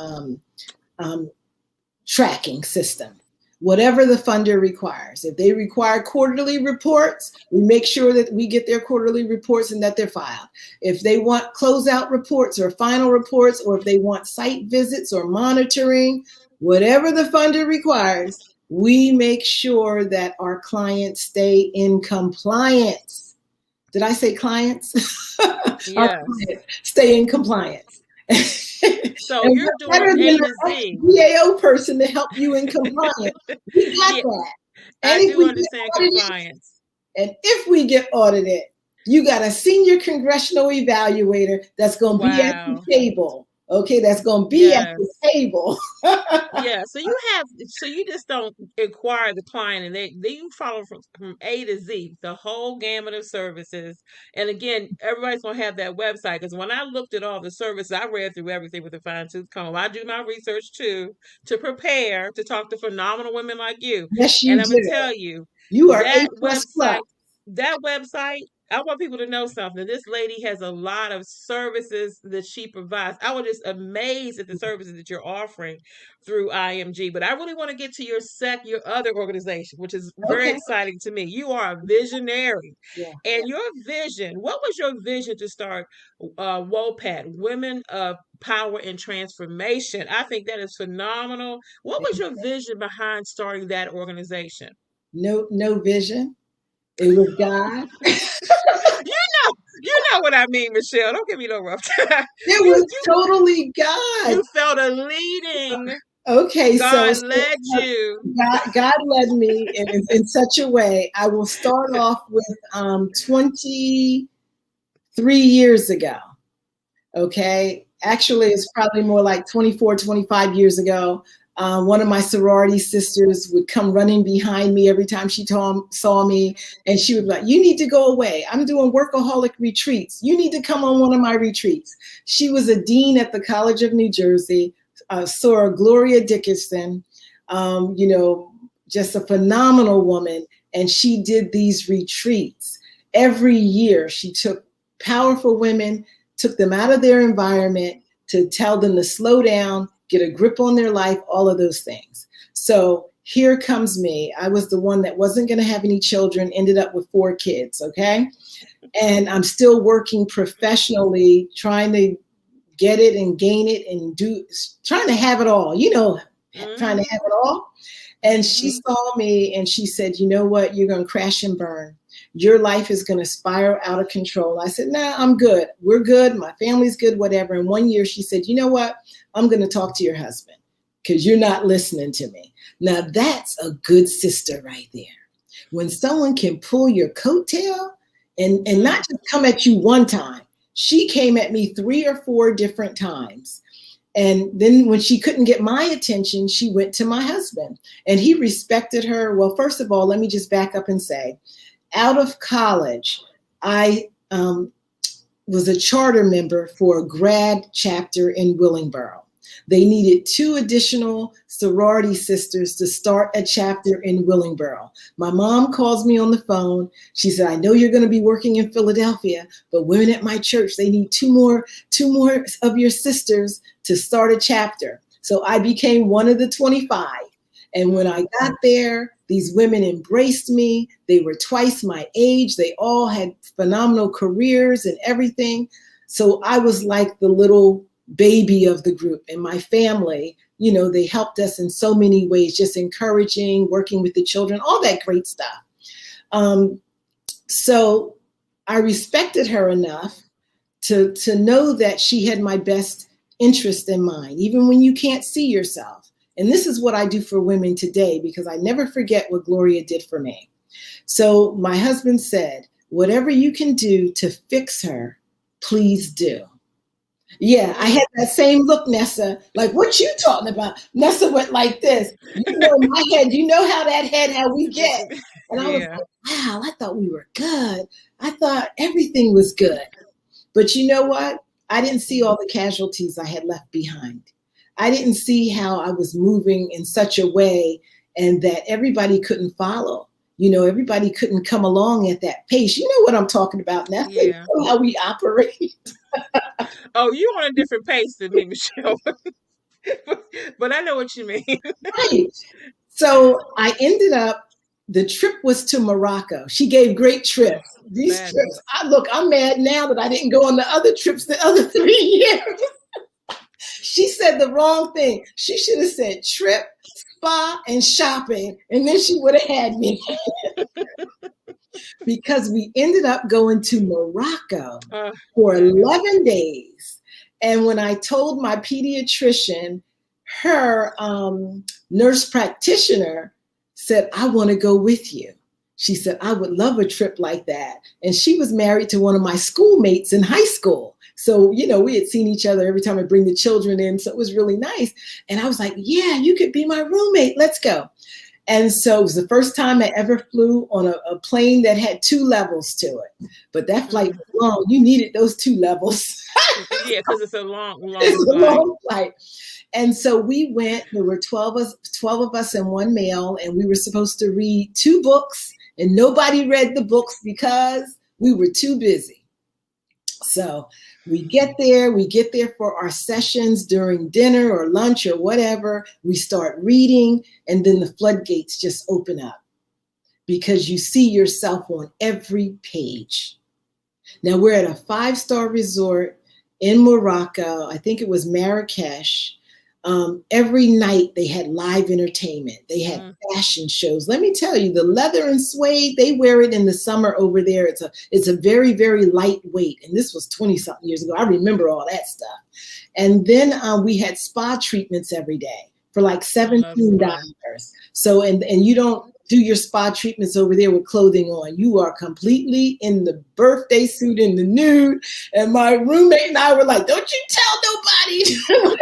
tracking system. Whatever the funder requires. If they require quarterly reports, we make sure that we get their quarterly reports and that they're filed. If they want closeout reports or final reports, or if they want site visits or monitoring, whatever the funder requires, we make sure that our clients stay in compliance. Did I say clients? Our Yes. clients stay in compliance. So And you're we're doing better A than to an Z. ex-GAO person to help you in compliance. We got Yeah, that. And I if do we get understand audited, compliance. you got a senior congressional evaluator that's going to be at the Wow. table. Okay, that's going to be at the Yes. table. Yeah, so you just don't acquire the client, and they you follow from A to Z, the whole gamut of services. And again, everybody's gonna have that website, because when I looked at all the services, I read through everything with a fine tooth comb. I do my research too, to prepare to talk to phenomenal women like you. Yes, And you I'm gonna do. tell you, You are A that plus plus. website, I want people to know something. This lady has a lot of services that she provides. I was just amazed at the services that you're offering through IMG. But I really want to get to your other organization, which is very Okay. exciting to me. You are a visionary. Yeah. And your vision, what was your vision to start WOPAT, Women of Power and Transformation? I think that is phenomenal. What was your vision behind starting that organization? No vision. It was God. You know what I mean, Michelle. Don't give me no rough time. It You was totally God. you felt a leading. Okay, God led uh, you. God led me in such a way. I will start off with 23 years ago. Okay, actually, it's probably more like 24, 25 years ago. One of my sorority sisters would come running behind me every time she saw me, and she would be like, "You need to go away. I'm doing workaholic retreats. You need to come on one of my retreats." She was a dean at the College of New Jersey, Sora Gloria Dickinson, just a phenomenal woman, and she did these retreats every year. She took powerful women, took them out of their environment to tell them to slow down, get a grip on their life, all of those things. So here comes me. I was the one that wasn't going to have any children, ended up with 4 kids, okay? And I'm still working professionally, trying to get it and gain it and trying to have it all, trying to have it all. And she saw me and she said, "You know what? You're going to crash and burn. Your life is going to spiral out of control." I said, "Nah, I'm good. We're good. My family's good, whatever." And one year she said, "You know what? I'm going to talk to your husband because you're not listening to me." Now that's a good sister right there. When someone can pull your coattail and not just come at you one time. She came at me 3 or 4 different times. And then when she couldn't get my attention, she went to my husband, and he respected her. Well, first of all, let me just back up and say, out of college, I was a charter member for a grad chapter in Willingboro. They needed 2 additional sorority sisters to start a chapter in Willingboro. My mom calls me on the phone. She said, "I know you're going to be working in Philadelphia, but women at my church, they need two more of your sisters to start a chapter." So I became one of the 25. And when I got there, these women embraced me. They were twice my age. They all had phenomenal careers and everything. So I was like the little baby of the group. And my family, they helped us in so many ways, just encouraging, working with the children, all that great stuff. So I respected her enough to know that she had my best interest in mind, even when you can't see yourself. And this is what I do for women today, because I never forget what Gloria did for me. So my husband said, "Whatever you can do to fix her, please do." Yeah, I had that same look, Nessa. Like, "What you talking about?" Nessa went like this. My head, how that head, how we get. And I was Yeah. like, wow, I thought we were good. I thought everything was good. But you know what? I didn't see all the casualties I had left behind. I didn't see how I was moving in such a way and that everybody couldn't follow. Everybody couldn't come along at that pace. You know what I'm talking about, Nessa. You Yeah. know how we operate. Oh, you on a different pace than me, Michelle. But I know what you mean. Right. So I ended up, the trip was to Morocco. She gave great Oh, trips. These trips, fabulous. I'm mad now that I didn't go on the other trips the other 3 years. She said the wrong thing. She should have said trip, spa, and shopping, and then she would have had me. Because we ended up going to Morocco for Fabulous. 11 days. And when I told my pediatrician, her nurse practitioner said, I want to go with you. She said, I would love a trip like that. And she was married to one of my schoolmates in high school. So, we had seen each other every time I bring the children in. So it was really nice. And I was like, yeah, you could be my roommate. Let's go. And so it was the first time I ever flew on a plane that had 2 levels to it. But that flight was long. You needed those 2 levels. Yeah, because it's a long, It's long a flight. long flight. And so we went, there were 12 of us and one male, and we were supposed to read 2 books, and nobody read the books because we were too busy. So we get there for our sessions during dinner or lunch or whatever. We start reading, and then the floodgates just open up because you see yourself on every page. Now we're at a 5-star resort in Morocco. I think it was Marrakesh. Every night they had live entertainment. They had fashion shows. Let me tell you, the leather and suede, they wear it in the summer over there. It's a very, very lightweight. And this was 20-something years ago. I remember all that stuff. And then we had spa treatments every day for like I love $17. spa. So, and you don't do your spa treatments over there with clothing on. You are completely in the birthday suit in the nude. And my roommate and I were like, don't you tell nobody. Don't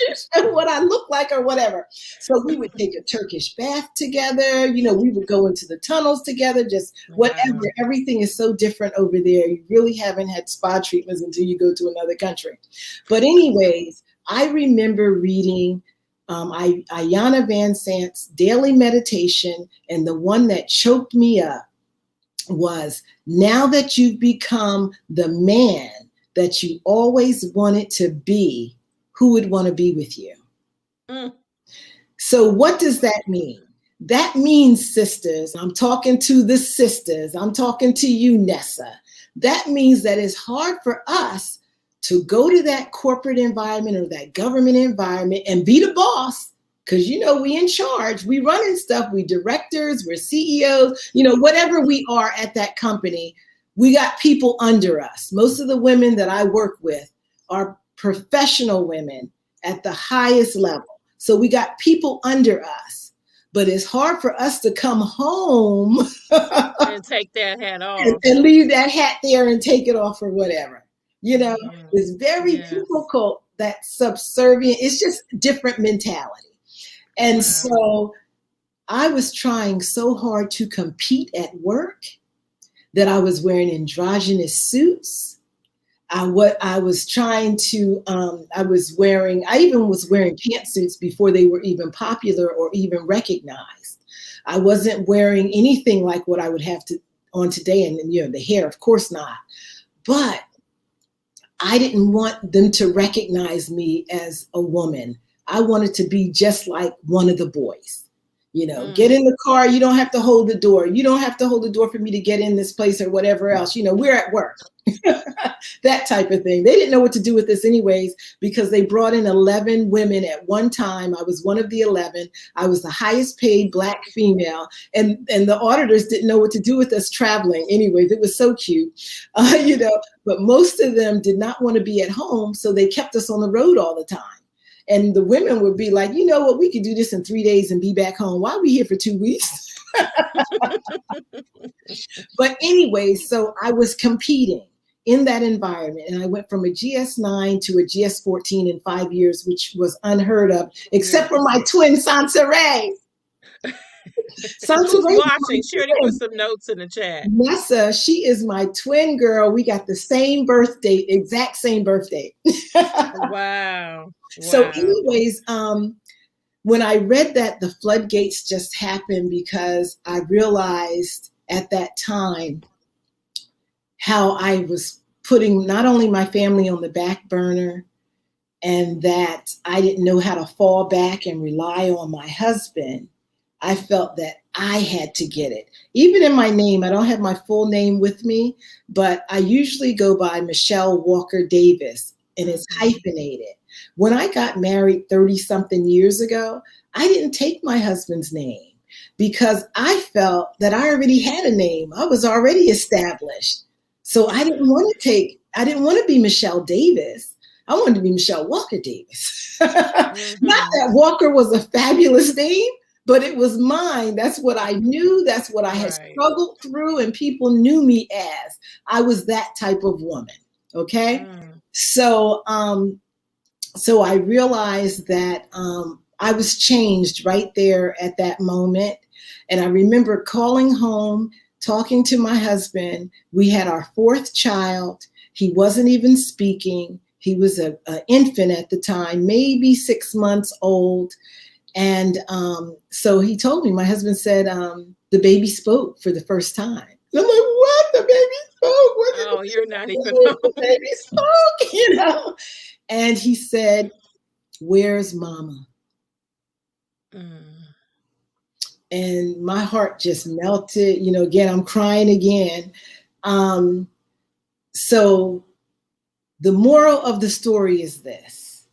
you show what I look like or whatever. So we would take a Turkish bath together. We would go into the tunnels together, just whatever. Wow. Everything is so different over there. You really haven't had spa treatments until you go to another country. But anyways, I remember reading Ayanna Van Sant's Daily Meditation, and the one that choked me up was, now that you've become the man that you always wanted to be, who would want to be with you? So what does that mean? That means, sisters, I'm talking to the sisters, I'm talking to you, Nessa. That means that it's hard for us to go to that corporate environment or that government environment and be the boss, because we in charge, we running stuff, we directors, we're CEOs, whatever we are at that company, we got people under us. Most of the women that I work with are professional women at the highest level. So we got people under us, but it's hard for us to come home And take that hat off. and leave that hat there and take it off or whatever. It's very difficult, that subservient, it's just different mentality. And so I was trying so hard to compete at work that I was wearing androgynous suits. I was even was wearing pantsuits before they were even popular or even recognized. I wasn't wearing anything like what I would have on today. And the hair, of course not. But I didn't want them to recognize me as a woman. I wanted to be just like one of the boys. Get in the car. You don't have to hold the door. You don't have to hold the door for me to get in this place or whatever else. We're at work. That type of thing. They didn't know what to do with this anyways, because they brought in 11 women at one time. I was one of the 11. I was the highest paid Black female. And the auditors didn't know what to do with us traveling. Anyways, it was so cute, but most of them did not want to be at home. So they kept us on the road all the time. And the women would be like, you know what, we could do this in 3 days and be back home. Why are we here for 2 weeks? But anyway, so I was competing in that environment. And I went from a GS9 to a GS14 in 5 years, which was unheard of, except for my twin, Sansaray. Who's watching? She already put some notes in the chat. Nessa, she is my twin girl. We got the same birth date, exact same birth date. Wow. So anyways, when I read that, the floodgates just happened, because I realized at that time how I was putting not only my family on the back burner, and that I didn't know how to fall back and rely on my husband, I felt that I had to get it. Even in my name, I don't have my full name with me, but I usually go by Michelle Walker Davis, and it's hyphenated. When I got married 30 something years ago, I didn't take my husband's name because I felt that I already had a name. I was already established. So I didn't want to be Michelle Davis. I wanted to be Michelle Walker Davis. Not that Walker was a fabulous name, but it was mine. That's what I knew. That's what I had struggled through, and people knew me as. I was that type of woman. Okay. So I realized that I was changed right there at that moment. And I remember calling home, talking to my husband. We had our fourth child. He wasn't even speaking. He was an infant at the time, maybe 6 months old. And so he told me, my husband said, the baby spoke for the first time. And I'm like, what? The baby spoke? What did Oh, you're not even the baby spoke, you know? And he said, where's mama? And my heart just melted. You know, again, I'm crying again. So the moral of the story is this.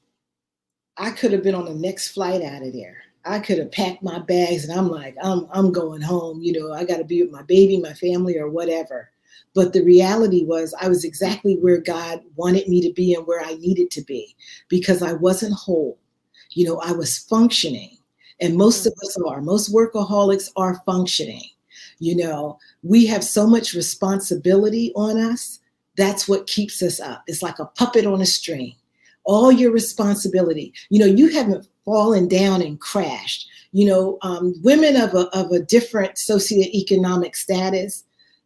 I could have been on the next flight out of there. I could have packed my bags and I'm like, I'm going home. You know, I got to be with my baby, my family, or whatever. But the reality was I was exactly where God wanted me to be and where I needed to be, because I wasn't whole. You know, I was functioning, and most of us are. Most workaholics are functioning. You know, we have so much responsibility on us. That's what keeps us up. It's like a puppet on a string. All your responsibility. You know, you haven't fallen down and crashed. You know, women of a different socioeconomic status,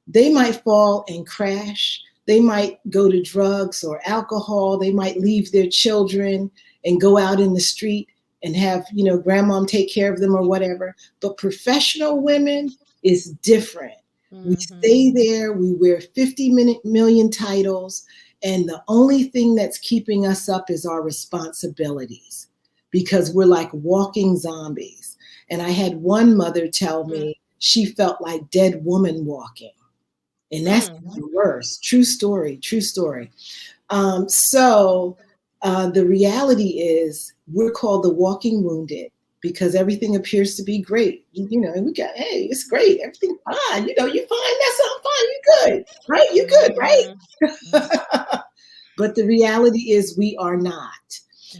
they might fall and crash. They might go to drugs or alcohol. They might leave their children and go out in the street and have, you know, grandmom take care of them or whatever. But professional women is different. We stay there. We wear 50 million titles. And the only thing that's keeping us up is our responsibilities, because we're like walking zombies. And I had one mother tell me she felt like dead woman walking. And that's the worst. True story, true story. So the reality is we're called the walking wounded because everything appears to be great. You know, and we got, hey, it's great. Everything's fine. You know, you're fine. That's I'm fine. You're good, right? You're good, right? But the reality is we are not.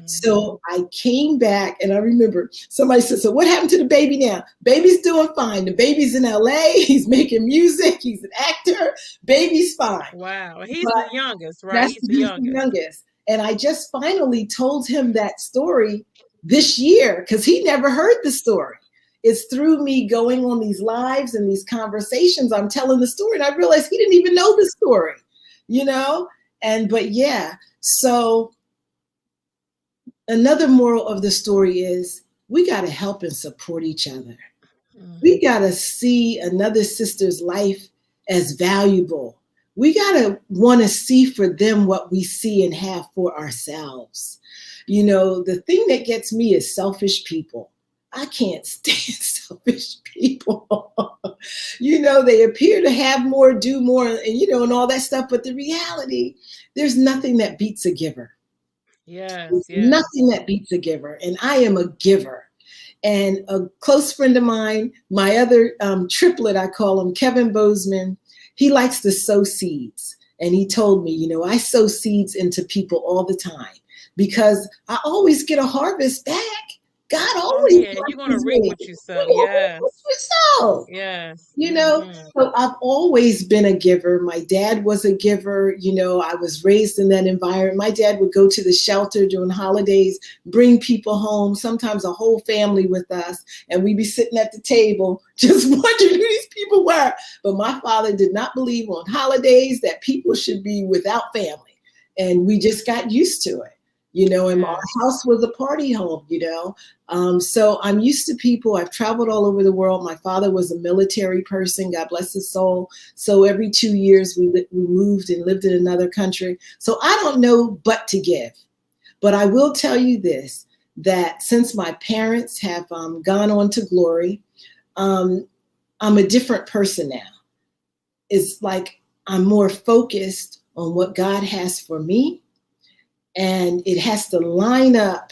So I came back and I remember somebody said, so what happened to the baby now? Baby's doing fine. The baby's in LA. He's making music. He's an actor. Baby's fine. Wow. He's the youngest, right? He's the youngest. And I just finally told him that story this year because he never heard the story. It's through me going on these lives and these conversations, I'm telling the story. And I realized he didn't even know the story, you know? But yeah, so another moral of the story is we got to help and support each other. We got to see another sister's life as valuable. We got to want to see for them what we see and have for ourselves. You know, the thing that gets me is selfish people. I can't stand selfish people. You know, they appear to have more, do more, and, you know, and all that stuff. But the reality, there's nothing that beats a giver. Yes, Nothing that beats a giver. And I am a giver. And a close friend of mine, my other triplet, I call him, Kevin Bozeman, he likes to sow seeds. And he told me, you know, I sow seeds into people all the time because I always get a harvest back. God always. You're going to reap what you sow. Yes. Yes. You know, so I've always been a giver. My dad was a giver. You know, I was raised in that environment. My dad would go to the shelter during holidays, bring people home, sometimes a whole family with us. And we'd be sitting at the table just wondering who these people were. But my father did not believe on holidays that people should be without family. And we just got used to it. And Yes. our house was a party home. So I'm used to people. I've traveled all over the world. My father was a military person, God bless his soul. So every 2 years we moved and lived in another country. So I don't know but to give. But I will tell you this, that since my parents have gone on to glory, um, I'm a different person now. It's like I'm more focused on what God has for me, and it has to line up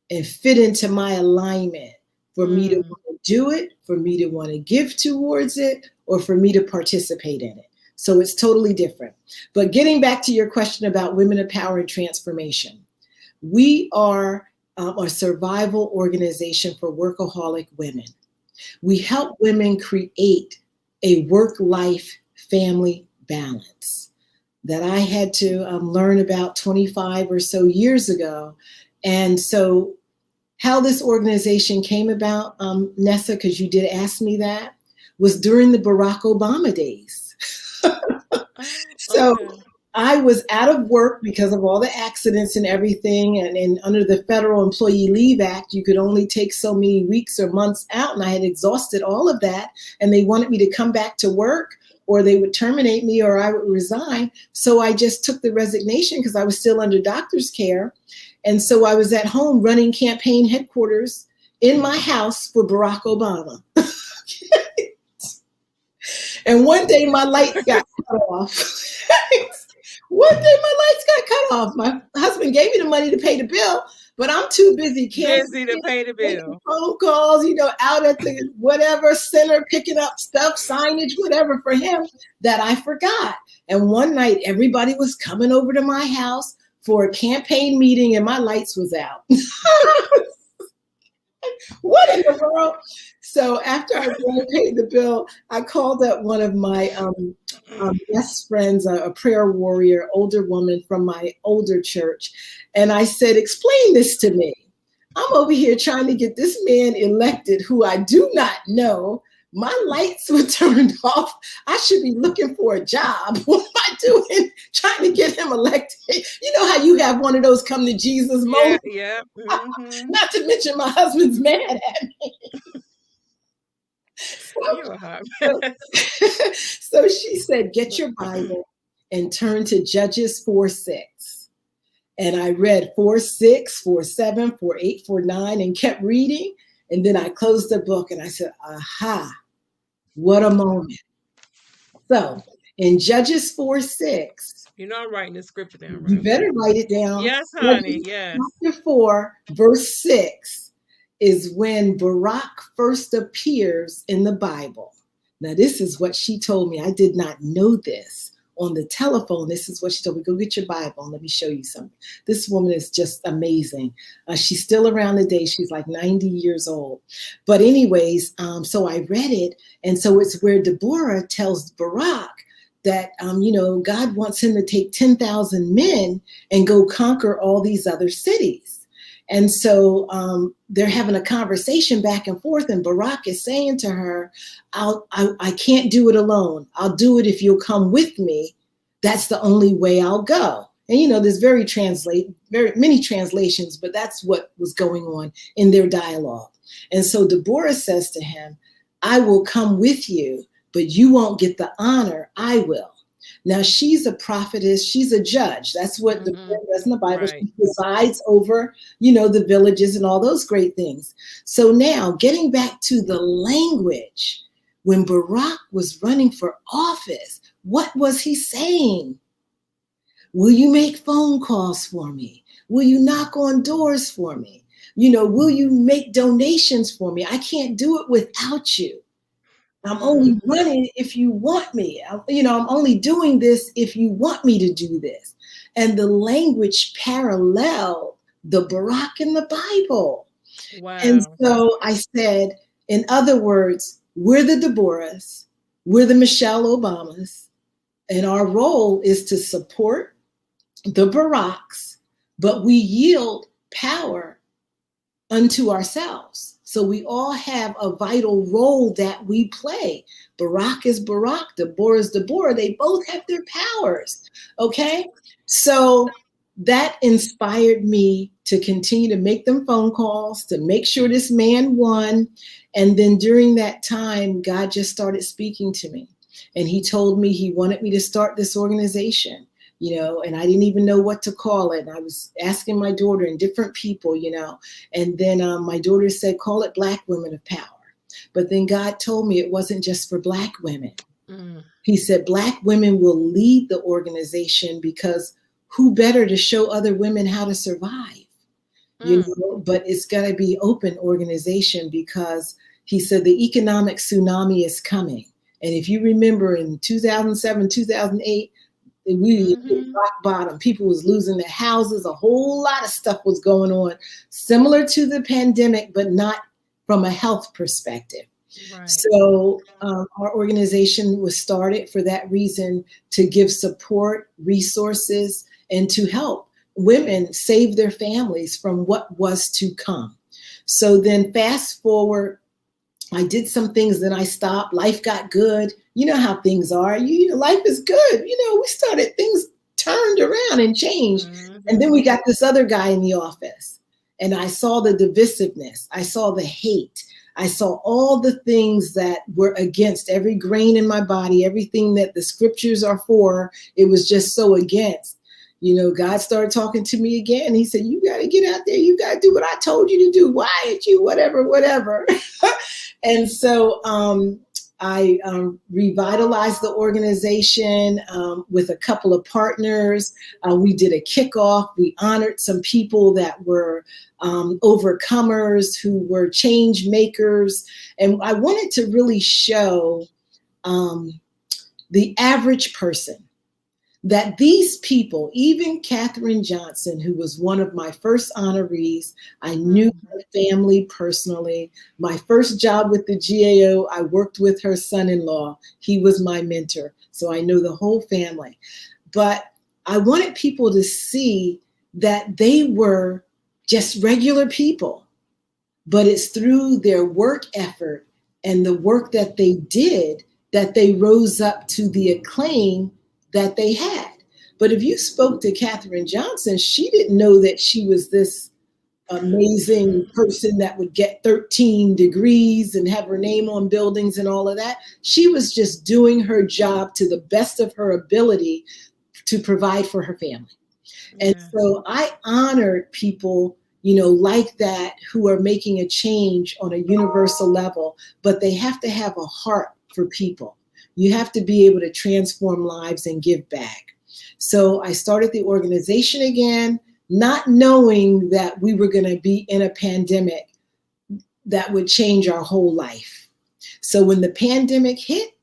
and fit into my alignment for me to Mm. want to do it, for me to want to give towards it, or for me to participate in it. So it's totally different. But getting back to your question about women of power and transformation, we are a survival organization for workaholic women. We help women create a work-life family balance that I had to learn about 25 or so years ago. And so how this organization came about, Nessa, because you did ask me that, was during the Barack Obama days. Oh, So okay. I was out of work because of all the accidents and everything. And under the Federal Employee Leave Act, you could only take so many weeks or months out. And I had exhausted all of that. And they wanted me to come back to work, or they would terminate me, or I would resign. So I just took the resignation because I was still under doctor's care. And so I was at home running campaign headquarters in my house for Barack Obama. And one day my lights got cut off. One day my lights got cut off. My husband gave me the money to pay the bill, but I'm too busy canceling, Busy to pay the making bill. phone calls, out at the whatever center, picking up stuff, signage, whatever for him, that I forgot. And one night everybody was coming over to my house for a campaign meeting and my lights was out. What in the world? So after I paid the bill, I called up one of my best friends, a prayer warrior, older woman from my older church. And I said, explain this to me. I'm over here trying to get this man elected who I do not know. My lights were turned off. I should be looking for a job. What am I doing trying to get him elected? You know how you have one of those come to Jesus Yeah, moments? yeah. Mm-hmm. Not to mention my husband's mad at me. You a hot So, mess. so she said, get your Bible and turn to Judges 4:6. And I read 4:6, 4:7, 4:8, 4:9, and kept reading. And then I closed the book and I said, aha, what a moment. So in Judges 4:6, You know I'm writing this scripture down, you right? better write it down. Yes, honey. Judges Yes. chapter 4, verse 6 is when Barak first appears in the Bible. Now, this is what she told me. I did not know this on the telephone. This is what she told me. Go get your Bible and let me show you something. This woman is just amazing. She's still around today. She's like 90 years old. But anyways, so I read it. And so it's where Deborah tells Barak that, God wants him to take 10,000 men and go conquer all these other cities. And so they're having a conversation back and forth, and Barak is saying to her, I can't do it alone. I'll do it if you'll come with me. That's the only way I'll go. And, there's very many translations, but that's what was going on in their dialogue. And so Deborah says to him, I will come with you, but you won't get the honor. I will. Now, she's a prophetess. She's a judge. That's what the Bible does in the Bible. Right. She presides over, the villages and all those great things. So now, getting back to the language, when Barak was running for office, what was he saying? Will you make phone calls for me? Will you knock on doors for me? Will you make donations for me? I can't do it without you. I'm only running if you want me. I'm only doing this if you want me to do this. And the language paralleled the Barak in the Bible. Wow. And so I said, in other words, we're the Deborahs, we're the Michelle Obamas, and our role is to support the Baraks, but we yield power unto ourselves. So we all have a vital role that we play. Barak is Barak, Deborah is Deborah. They both have their powers. Okay. So that inspired me to continue to make them phone calls to make sure this man won. And then during that time, God just started speaking to me. And he told me he wanted me to start this organization, and I didn't even know what to call it. And I was asking my daughter and different people, and then my daughter said, call it Black Women of Power. But then God told me it wasn't just for Black women. Mm. He said, Black women will lead the organization because who better to show other women how to survive? But it's got to be open organization because he said the economic tsunami is coming. And if you remember in 2007, 2008, we hit rock bottom. People was losing their houses. A whole lot of stuff was going on, similar to the pandemic, but not from a health perspective. Right. So our organization was started for that reason, to give support, resources, and to help women save their families from what was to come. So then fast forward, I did some things, then I stopped. Life got good. You know how things are. Life is good. We started, things turned around and changed. And then we got this other guy in the office. And I saw the divisiveness. I saw the hate. I saw all the things that were against every grain in my body, everything that the scriptures are for. It was just so against. God started talking to me again. He said, you got to get out there. You got to do what I told you to do. Why ain't you? Whatever. And so I revitalized the organization with a couple of partners. We did a kickoff. We honored some people that were overcomers, who were change makers. And I wanted to really show the average person that these people, even Katherine Johnson, who was one of my first honorees, I knew her family personally. My first job with the GAO, I worked with her son-in-law. He was my mentor. So I know the whole family. But I wanted people to see that they were just regular people. But it's through their work effort and the work that they did that they rose up to the acclaim that they had. But if you spoke to Katherine Johnson, she didn't know that she was this amazing person that would get 13 degrees and have her name on buildings and all of that. She was just doing her job to the best of her ability to provide for her family. And so I honored people, like that, who are making a change on a universal level, but they have to have a heart for people. You have to be able to transform lives and give back. So I started the organization again, not knowing that we were going to be in a pandemic that would change our whole life. So when the pandemic hit,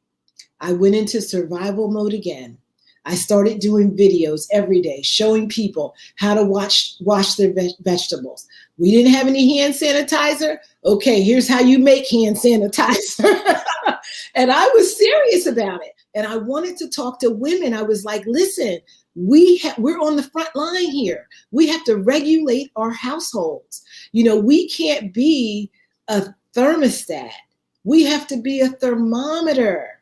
I went into survival mode again. I started doing videos every day, showing people how to wash their vegetables. We didn't have any hand sanitizer. Okay, here's how you make hand sanitizer. And I was serious about it. And I wanted to talk to women. I was like, listen, we're on the front line here. We have to regulate our households. We can't be a thermostat. We have to be a thermometer.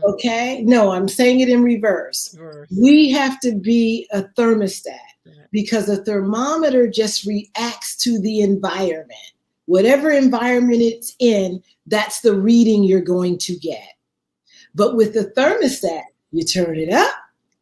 Okay? No, I'm saying it in reverse. We have to be a thermostat, because a thermometer just reacts to the environment. Whatever environment it's in, that's the reading you're going to get. But with the thermostat, you turn it up,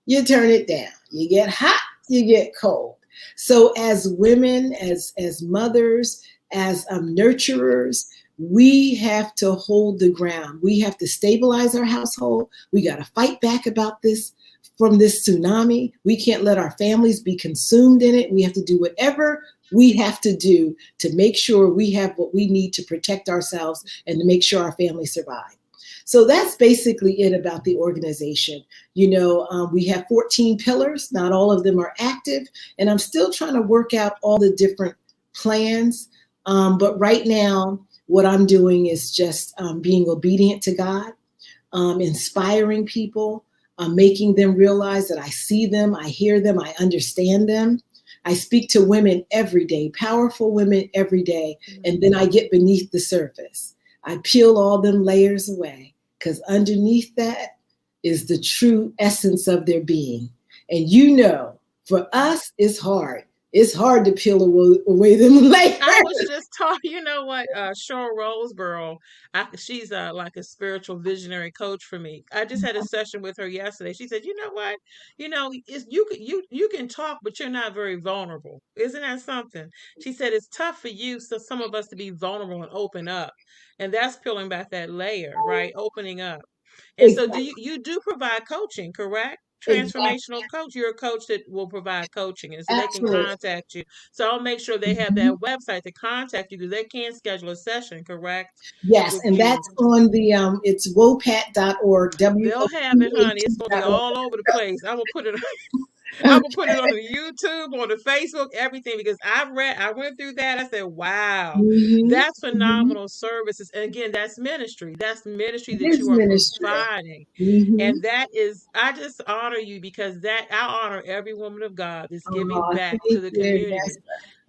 you turn it down. You get hot, you get cold. So as women, as mothers, as nurturers, we have to hold the ground. We have to stabilize our household. We got to fight back from this tsunami. We can't let our families be consumed in it. We have to do whatever we have to do to make sure we have what we need to protect ourselves and to make sure our families survive. So that's basically it about the organization. We have 14 pillars. Not all of them are active, and I'm still trying to work out all the different plans. But right now, what I'm doing is just being obedient to God, inspiring people, making them realize that I see them, I hear them, I understand them. I speak to women every day, powerful women every day, and then I get beneath the surface. I peel all them layers away, because underneath that is the true essence of their being. And For us, it's hard. It's hard to peel away them layers. I was just talking, you know what, Cheryl Roseborough, she's like a spiritual visionary coach for me. I just had a session with her yesterday. She said, you know what, you can talk, but you're not very vulnerable. Isn't that something? She said it's tough for you, so some of us to be vulnerable and open up, and that's peeling back that layer, right? Opening up. And so Exactly. you do provide coaching, correct? Exactly. Transformational coach. You're a coach that will provide coaching, and so they can Absolutely. contact you. So I'll make sure they have Mhm. that website to contact you because they can schedule a session, correct, Yes, with and you. that's on the it's wopat.org, They'll have it, honey. It's gonna be WOPAT.org. all over the place. I'm gonna put it. I'm gonna put it on the YouTube, on the Facebook, everything because I went through that. I said, wow, Mm-hmm. that's Mm-hmm. phenomenal services. And again, that's ministry. That's ministry It that is you are ministry. providing. Mm-hmm. And that is, I just honor you because I honor every woman of God that's giving Oh, back to thank the you, community.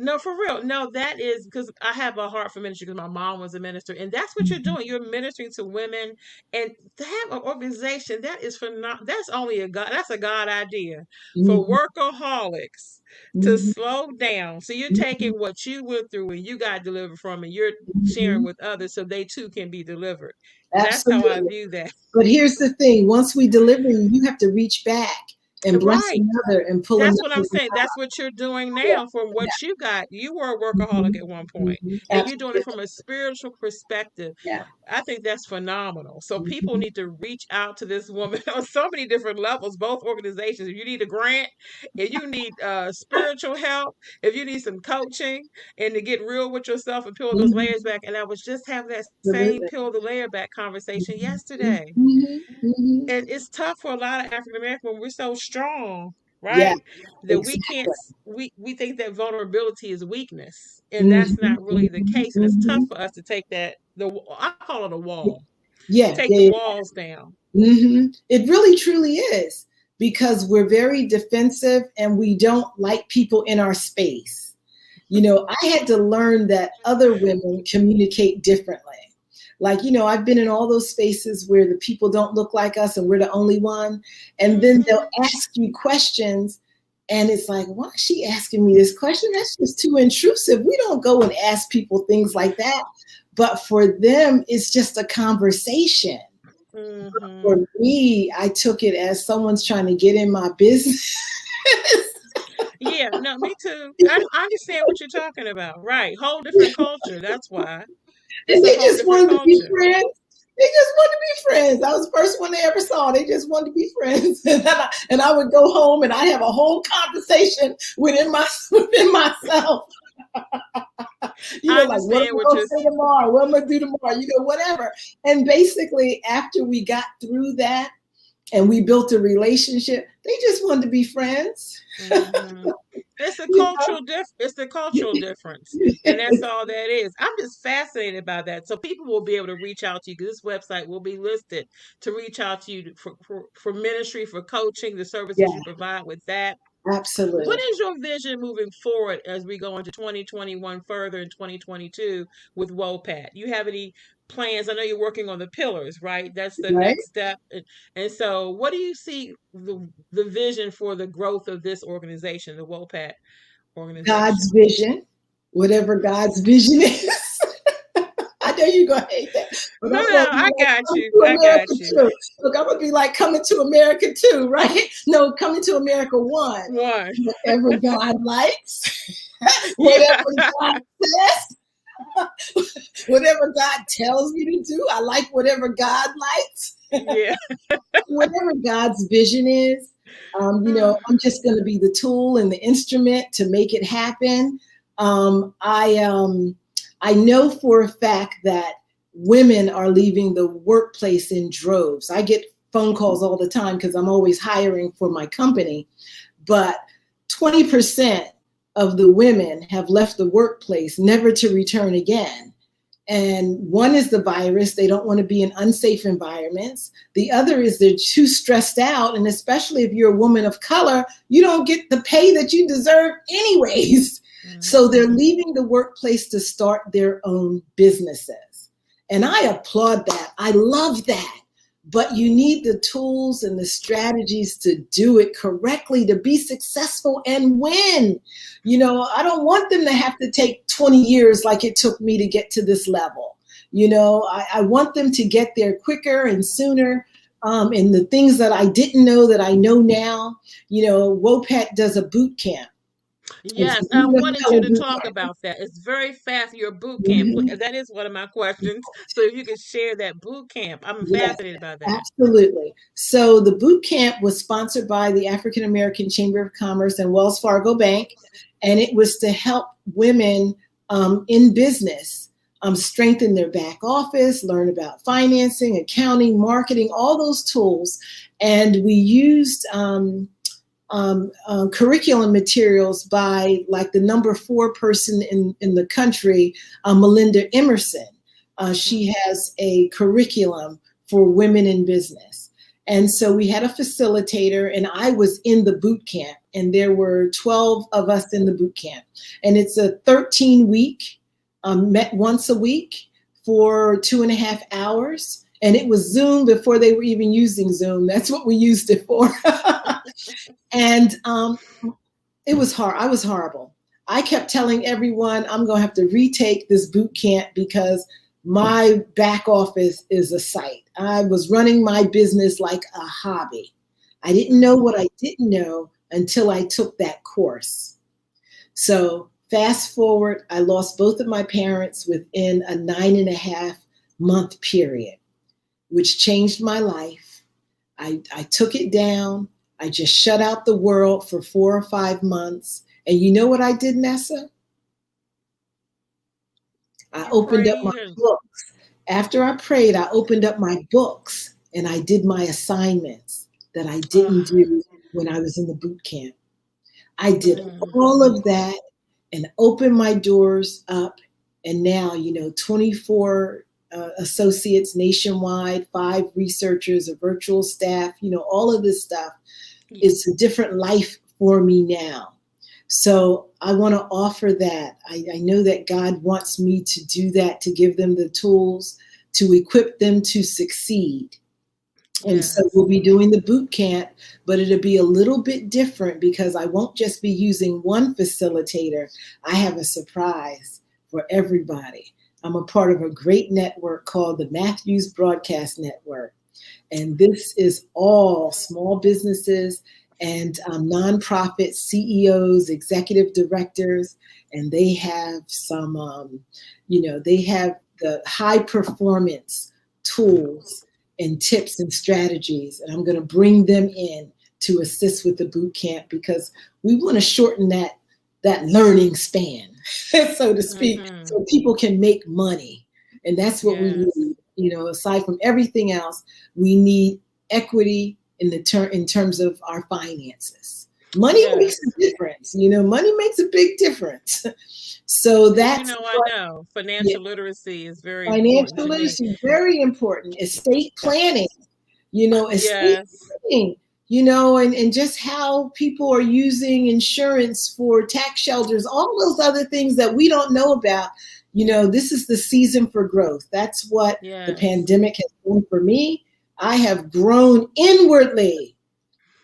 No, for real. No, that is because I have a heart for ministry because my mom was a minister. And that's what you're Nessa. doing. You're ministering to women. And to have an organization, that is phenomenal. That's only that's a God idea for Mm-hmm. workaholics to Mm-hmm. slow down. So you're Mm-hmm. taking what you went through and you got delivered from, and you're sharing Mm-hmm. with others so they too can be delivered. That's how I Absolutely. view that. But here's the thing: once we deliver you, you have to reach back and bless Right. another and pull another That's what I'm one saying. out. That's what you're doing Yeah. now from Yeah. what you got. You were a workaholic Mm-hmm. at one point, Mm-hmm. and you're doing it Absolutely. from a spiritual perspective. Yeah. I think that's phenomenal. So people Mm-hmm. need to reach out to this woman on so many different levels, both organizations. If you need a grant, if you need spiritual help, if you need some coaching and to get real with yourself and peel those Mm-hmm. layers back. And I was just having that same Absolutely. peel the layer back conversation Mm-hmm. yesterday. Mm-hmm. And it's tough for a lot of African Americans when we're so strong, Yeah. right? That we can't Exactly. we think that vulnerability is weakness, and that's Mm-hmm. not really the Mm-hmm. case. And it's tough Mm-hmm. for us to take that I call it a wall. Yeah. Take the Yeah. walls down. Hmm. It really truly is because we're very defensive and we don't like people in our space. I had to learn that other women communicate differently. Like, I've been in all those spaces where the people don't look like us and we're the only one. And then they'll Hmm. ask you questions. And it's like, why is she asking me this question? That's just too intrusive. We don't go and ask people things like that. But for them, it's just a conversation. For Hmm. me, I took it as someone's trying to get in my business. Yeah, no, me too. I understand what you're talking about. Right, whole different culture. That's why it's And a they whole just different wanted to be culture. friends. They just wanted to be friends. I was the first one they ever saw. They just wanted to be friends. And I would go home and I'd have a whole conversation within myself. I Like, what am understand I what going you're. to say tomorrow? What am I going to do tomorrow? Whatever. And basically, after we got through that and we built a relationship, they just wanted to be friends. Hmm. It's a You It's the cultural difference, and know? that's all that is. I'm just fascinated by that. So people will be able to reach out to you because this website will be listed to reach out to you for ministry, for coaching, the Yeah, services you provide with that. What absolutely. is your vision moving forward as we go into 2021 further in 2022 with WOPAT? You have any plans? I know you're working on the pillars, right? That's the Right? next step. And so, what do you see the vision for the growth of this organization, the WOPAT God's organization? vision, whatever God's vision is. I know you're gonna hate that, but No, I'm no, gonna be I like got coming you. to I got America you. too. Look, I'm gonna be like coming to America too, right? No, coming to America one. One. Whatever God likes, whatever Yeah. God says, whatever God tells me to do. I like whatever God likes. Yeah. Whatever God's vision is, I'm just going to be the tool and the instrument to make it happen. I know for a fact that women are leaving the workplace in droves. I get phone calls all the time because I'm always hiring for my company, but 20% of the women have left the workplace never to return again. And one is the virus. They don't want to be in unsafe environments. The other is they're too stressed out. And especially if you're a woman of color, you don't get the pay that you deserve anyways. So they're Mhm. leaving the workplace to start their own businesses. And I applaud that. I love that. but you need the tools and the strategies to do it correctly, to be successful and win. I don't want them to have to take 20 years like it took me to get to this level. I want them to get there quicker and sooner. And the things that I didn't know that I know now, WOPAT does a boot camp. It's Yes, I wanted you a to boot talk camp. about that. It's very fast, your boot camp. Mhm. That is one of my questions. So if you could share that boot camp, I'm Yes, fascinated by that. absolutely. So the boot camp was sponsored by the African American Chamber of Commerce and Wells Fargo Bank, and it was to help women in business strengthen their back office, learn about financing, accounting, marketing, all those tools. And we used curriculum materials by like the number 4 person in the country, Melinda Emerson. She Mhm. has a curriculum for women in business. And so we had a facilitator, and I was in the boot camp, and there were 12 of us in the boot camp. And it's a 13-week, met once a week for 2.5 hours. And it was Zoom before they were even using Zoom. That's what we used it for. And it was hard. I was horrible. I kept telling everyone I'm going to have to retake this boot camp because my back office is a sight. I was running my business like a hobby. I didn't know Mhm. what I didn't know until I took that course. So fast forward, I lost both of my parents within a 9.5 month period, which changed my life. I took it down. I just shut out the world for 4 or 5 months. And you know what I did, Nessa? I You opened up my prayed and books. After I prayed, I opened up my books and I did my assignments that I didn't uh, do when I was in the boot camp. I did mm, all of that and opened my doors up. And now, 24 associates nationwide, 5 researchers, a virtual staff, all of this stuff. y- It's a different life for me now. So I want to offer that. I know that God wants me to do that, to give them the tools, to equip them to succeed. And so yes, we'll be doing the boot camp, but it'll be a little bit different because I won't just be using one facilitator. I have a surprise for everybody. I'm a part of a great network called the Matthews Broadcast Network. And this is all small businesses and nonprofit CEOs, executive directors, and they have some, they have the high performance tools and tips and strategies. And I'm going to bring them in to assist with the boot camp because we want to shorten that learning span, so to speak, hmm, so people can make money. And that's what we yes, need. Aside from everything else, we need equity in terms of our finances. Money makes yes. a difference. Money makes a big difference. So And you that's know, I what, know yeah, financial literacy is very important financial to me. literacy is very important. Estate planning, estate Yes, planning, and just how people are using insurance for tax shelters, all those other things that we don't know about. This is the season for growth. That's what the yes, pandemic has done for me. I have grown inwardly,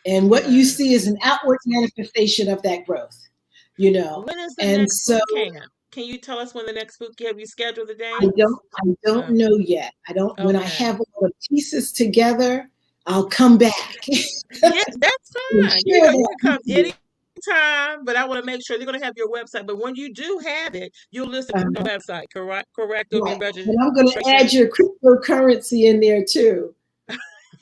and what you see is yes. an outward manifestation of that growth, you know. When is the And next so boot camp? Can you tell us when the next boot camp? Have you scheduled the I dates? don't I don't Uh, know yet. I don't When I okay. have all the pieces together, I'll come back Yeah, that's and fine. share You that can with come you. anytime, but I want to make sure you're going to have your website. But when you do have it, you'll list it on your website, correct? Correct. There'll be Right. And I'm going to registration. add your cryptocurrency in there too.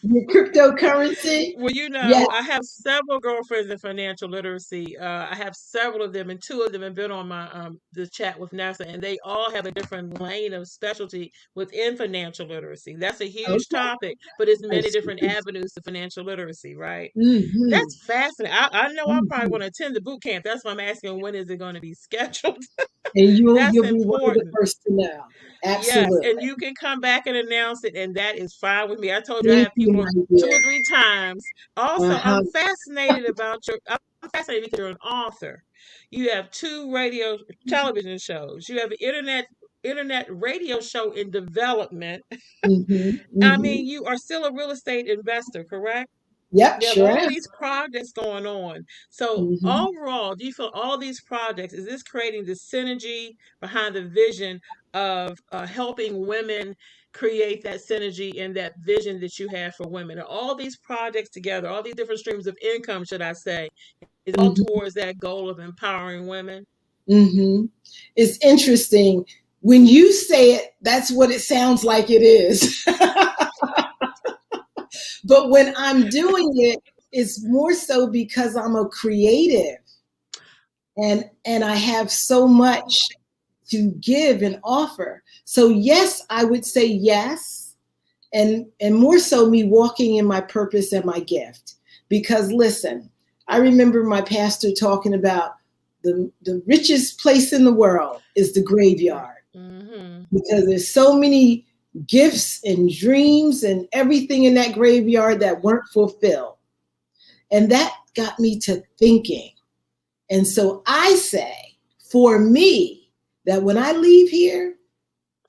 Your cryptocurrency? Well, Yeah. I have several girlfriends in financial literacy. I have several of them, and two of them have been on my the chat with Nessa, and they all have a different lane of specialty within financial literacy. That's a huge Okay. topic, but it's I many see. different avenues to financial literacy, right? Mm-hmm. That's fascinating. I know I'm probably Mm-hmm. going to attend the boot camp. That's why I'm asking when is it going to be scheduled. And That's you'll be one of the important. first to know. Yes, and Absolutely. you can come back and announce it, and that is fine with me. I told you I Thank have you, people my two dear. or three times. Also, Uh-huh. I'm fascinated because you're an author. You have two radio television shows. You have an internet radio show in development. Mm-hmm. I Mm-hmm. mean, you are still a real estate investor, correct? Yep, You have sure all am. these projects going on. So Mm-hmm. overall, do you feel all these projects, is this creating the synergy behind the vision of helping women create that synergy and that vision that you have for women? Are all these projects together, all these different streams of income, should I say, is all Mm-hmm. towards that goal of empowering women? Mm-hmm. It's interesting. When you say it, that's what it sounds like it is. But when I'm doing it, it's more so because I'm a creative and I have so much to give and offer. So yes, I would say yes, and more so me walking in my purpose and my gift. Because listen, I remember my pastor talking about the richest place in the world is the graveyard Mm-hmm. because there's so many gifts and dreams and everything in that graveyard that weren't fulfilled. And that got me to thinking. And so I say, for me, that when I leave here,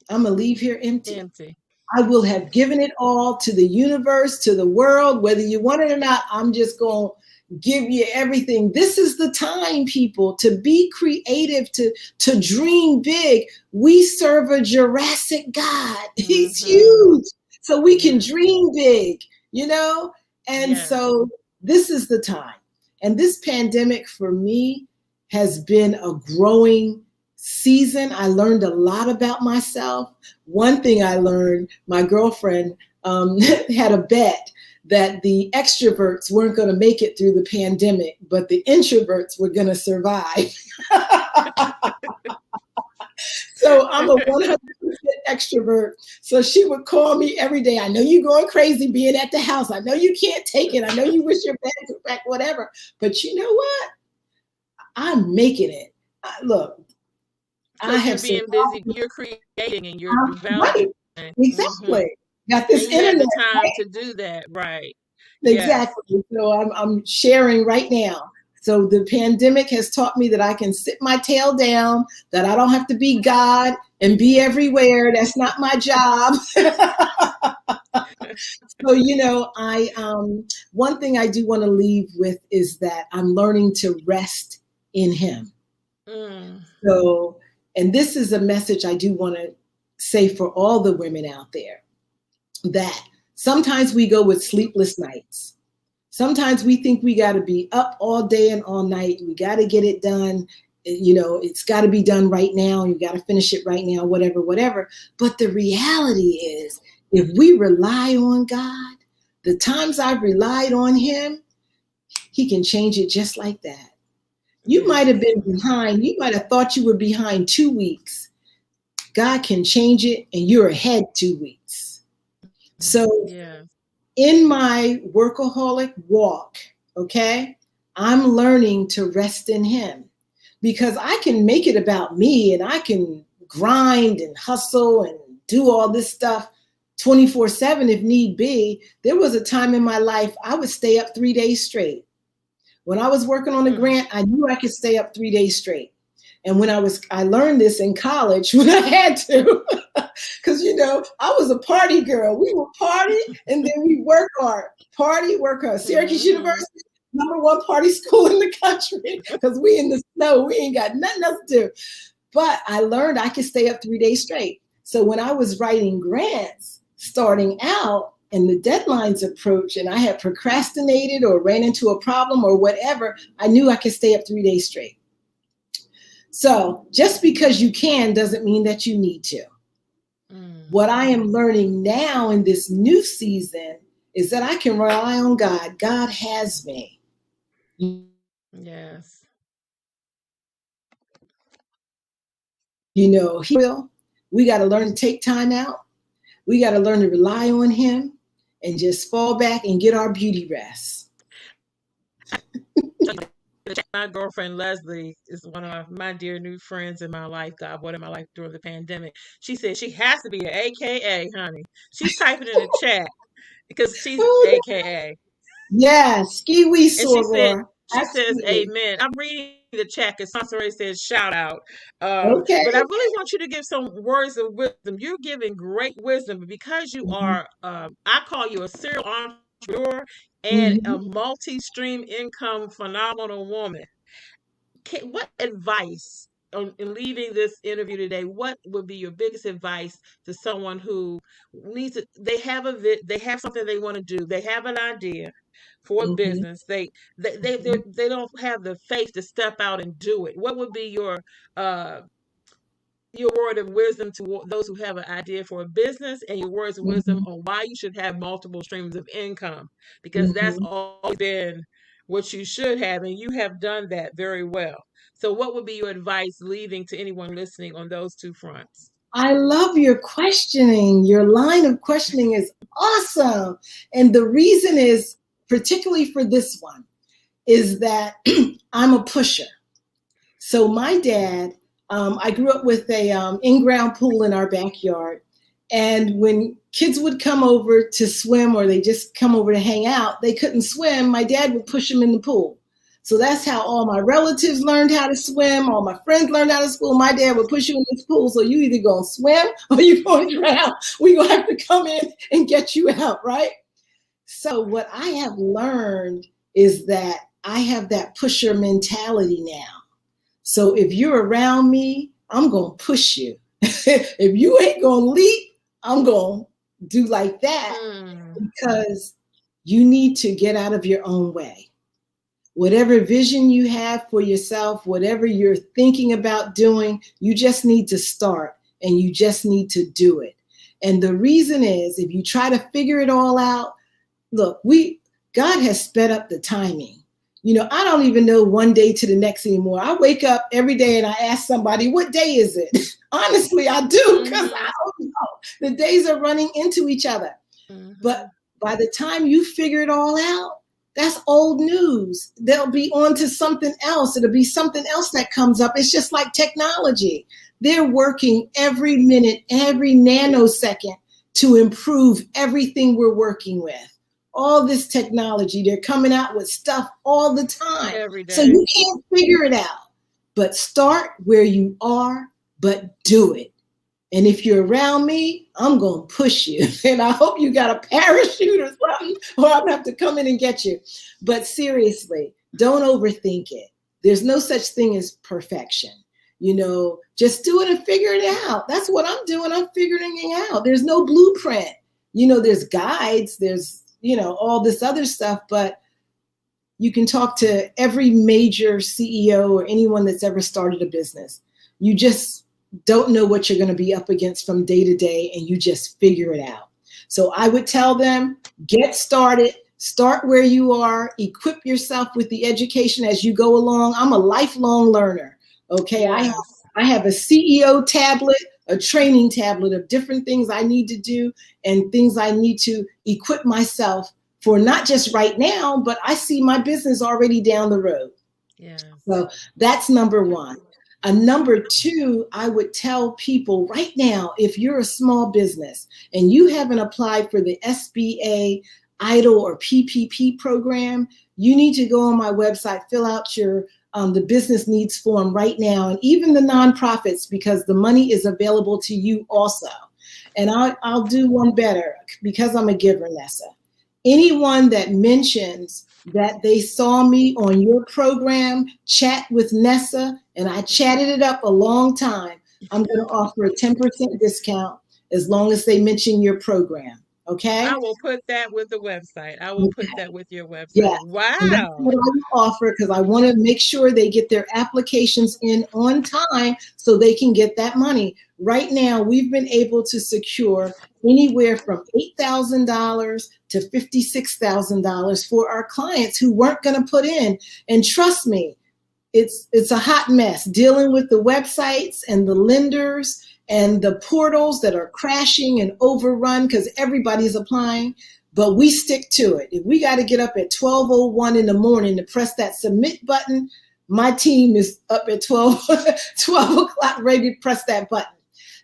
I'm going to leave here empty. Empty. I will have given it all to the universe, to the world, whether you want it or not. I'm just going to give you everything. This is the time, people, to be creative, to dream big. We serve a Jurassic God. He's Mm-hmm. huge. So we can Yeah. dream big, you know? And Yes. so this is the time. And this pandemic for me has been a growing season. I learned a lot about myself. One thing I learned, my girlfriend had a bet that the extroverts weren't going to make it through the pandemic, but the introverts were going to survive. So I'm a 100% extrovert. So she would call me every day. I know you're going crazy being at the house. I know you can't take it. I know you wish your bags were back, whatever. But you know what? I'm making it. Look, I Because you're have being survived. busy, you're creating and you're Right. developing. Mm-hmm. Exactly. Got this And you had internet. the time to do that, right? Yes. Exactly. So I'm sharing right now. So the pandemic has taught me that I can sit my tail down, that I don't have to be God and be everywhere. That's not my job. So, I one thing I do want to leave with is that I'm learning to rest in him. Mm. So, and this is a message I do want to say for all the women out there, that sometimes we go with sleepless nights. Sometimes we think we got to be up all day and all night. We got to get it done. It's got to be done right now. You got to finish it right now, whatever, whatever. But the reality is, if we rely on God, the times I've relied on him, he can change it just like that. You might have Yes. been behind. You might have thought you were behind 2 weeks. God can change it and you're ahead 2 weeks. So Yes. in my workaholic walk, okay, I'm learning to rest in him because I can make it about me and I can grind and hustle and do all this stuff 24/7 if need be. There was a time in my life I would stay up 3 days straight. When I was working on a Mm. grant, I knew I could stay up 3 days straight. And I learned this in college when I had to, because I was a party girl. We would party and then we work hard, party, work hard. Syracuse Mm-hmm. University, #1 party school in the country, because we in the snow, we ain't got nothing else to do. But I learned I could stay up 3 days straight. So when I was writing grants, starting out, and the deadlines approach, and I had procrastinated or ran into a problem or whatever, I knew I could stay up 3 days straight. So just because you can doesn't mean that you need to. Mm. What I am learning now in this new season is that I can rely on God. God has me. Yes. He will. We got to learn to take time out. We got to learn to rely on him and just fall back and get our beauty rest. My girlfriend Leslie is one of my dear new friends in my life. God brought in my life during the pandemic. She said she has to be an AKA, honey. She's typing in the chat because she's Oh, AKA. yeah, ski wee And she said, soror. she says, Absolutely. Amen. I'm reading the chat because Sansaray says shout out. Okay. But I really want you to give some words of wisdom. You're giving great wisdom because you Mhm. are, I call you a serial entrepreneur and a Mhm. multi-stream income phenomenal woman. What advice in leaving this interview today, what would be your biggest advice to someone who needs to, they have something they want to do, they have an idea for a Mhm. business, they don't have the faith to step out and do it. What would be uh your word of wisdom to those who have an idea for a business, and your words of wisdom Mhm. on why you should have multiple streams of income, because that's Mhm. always been what you should have, and you have done that very well. So, what would be your advice leaving to anyone listening on those two fronts? I love your questioning. Your line of questioning is awesome. And the reason is, particularly for this one, is that I'm a pusher. So my dad, I grew up with a in-ground pool in our backyard. And when kids would come over to swim or they just come over to hang out, they couldn't swim. My dad would push them in the pool. So that's how all my relatives learned how to swim. All my friends learned how to swim. My dad would push you in this pool. So you either going to swim or you're going to drown. We're going to have to come in and get you out, right? So what I have learned is that I have that pusher mentality now. So if you're around me, I'm going to push you. If you ain't going to leap, I'm going to do like that Mm, because you need to get out of your own way. Whatever vision you have for yourself, whatever you're thinking about doing, you just need to start and you just need to do it. And the reason is if you try to figure it all out, look, God has sped up the timing. You know, I don't even know one day to the next anymore. I wake up every day and I ask somebody, what day is it? Honestly, I do because I mm-hmm, don't know. The days are running into each other. But mm-hmm. by the time you figure it all out, that's old news. They'll be on to something else. It'll be something else that comes up. It's just like technology. They're working every minute, every nanosecond to improve everything we're working with. All this technology, they're coming out with stuff all the time. Every So day. you can't figure it out. But start where you are, but do it. And if you're around me, I'm going to push you. And I hope you got a parachute or something, or I'm going to have to come in and get you. But seriously, don't overthink it. There's no such thing as perfection. You know, just do it and figure it out. That's what I'm doing. I'm figuring it out. There's no blueprint. You know, there's guides, there's, you know, all this other stuff, but you can talk to every major CEO or anyone that's ever started a business. You just don't know what you're going to be up against from day to day, and you just figure it out. So I would tell them, get started, start where you are, equip yourself with the education as you go along. I'm a lifelong learner. Okay. Yes. I have a CEO tablet, a training tablet of different things I need to do and things I need to equip myself for, not just right now, but I see my business already down the road. Yes. So that's number one. Number two, I would tell people right now, if you're a small business and you haven't applied for the SBA EIDL or PPP program, you need to go on my website, fill out your the business needs form right now, and even the nonprofits, because the money is available to you also. And I'll do one better because I'm a giver, Nessa. Anyone that mentions that they saw me on your program, Chat with Nessa, and I chatted it up a long time, I'm going to offer a 10% discount as long as they mention your program. I Okay? will put that with the website. I will put Okay. that with your website. Yeah. And that's Wow. what I will offer because I want to make sure they get their applications in on time so they can get that money. Right now, we've been able to secure anywhere from $8,000 to $56,000 for our clients who weren't going to put in. And trust me, it's a hot mess dealing with the websites and the lenders and the portals that are crashing and overrun because everybody's applying. But we stick to it. If we got to get up at 12:01 in the morning to press that submit button, my team is up at 12 o'clock ready to press that button.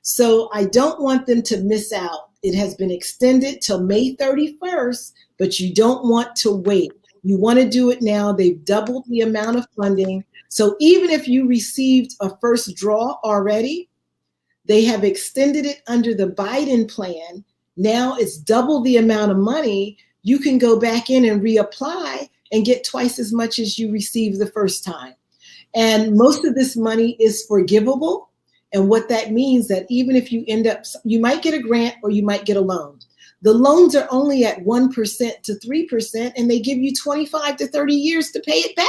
So I don't want them to miss out. It has been extended till May 31st, but you don't want to wait. You want to do it now. They've doubled the amount of funding. So even if you received a first draw already, they have extended it under the Biden plan. Now it's double the amount of money. You can go back in and reapply and get twice as much as you received the first time. And most of this money is forgivable. And what that means that even if you end up, you might get a grant or you might get a loan. The loans are only at 1% to 3%, and they give you 25 to 30 years to pay it back.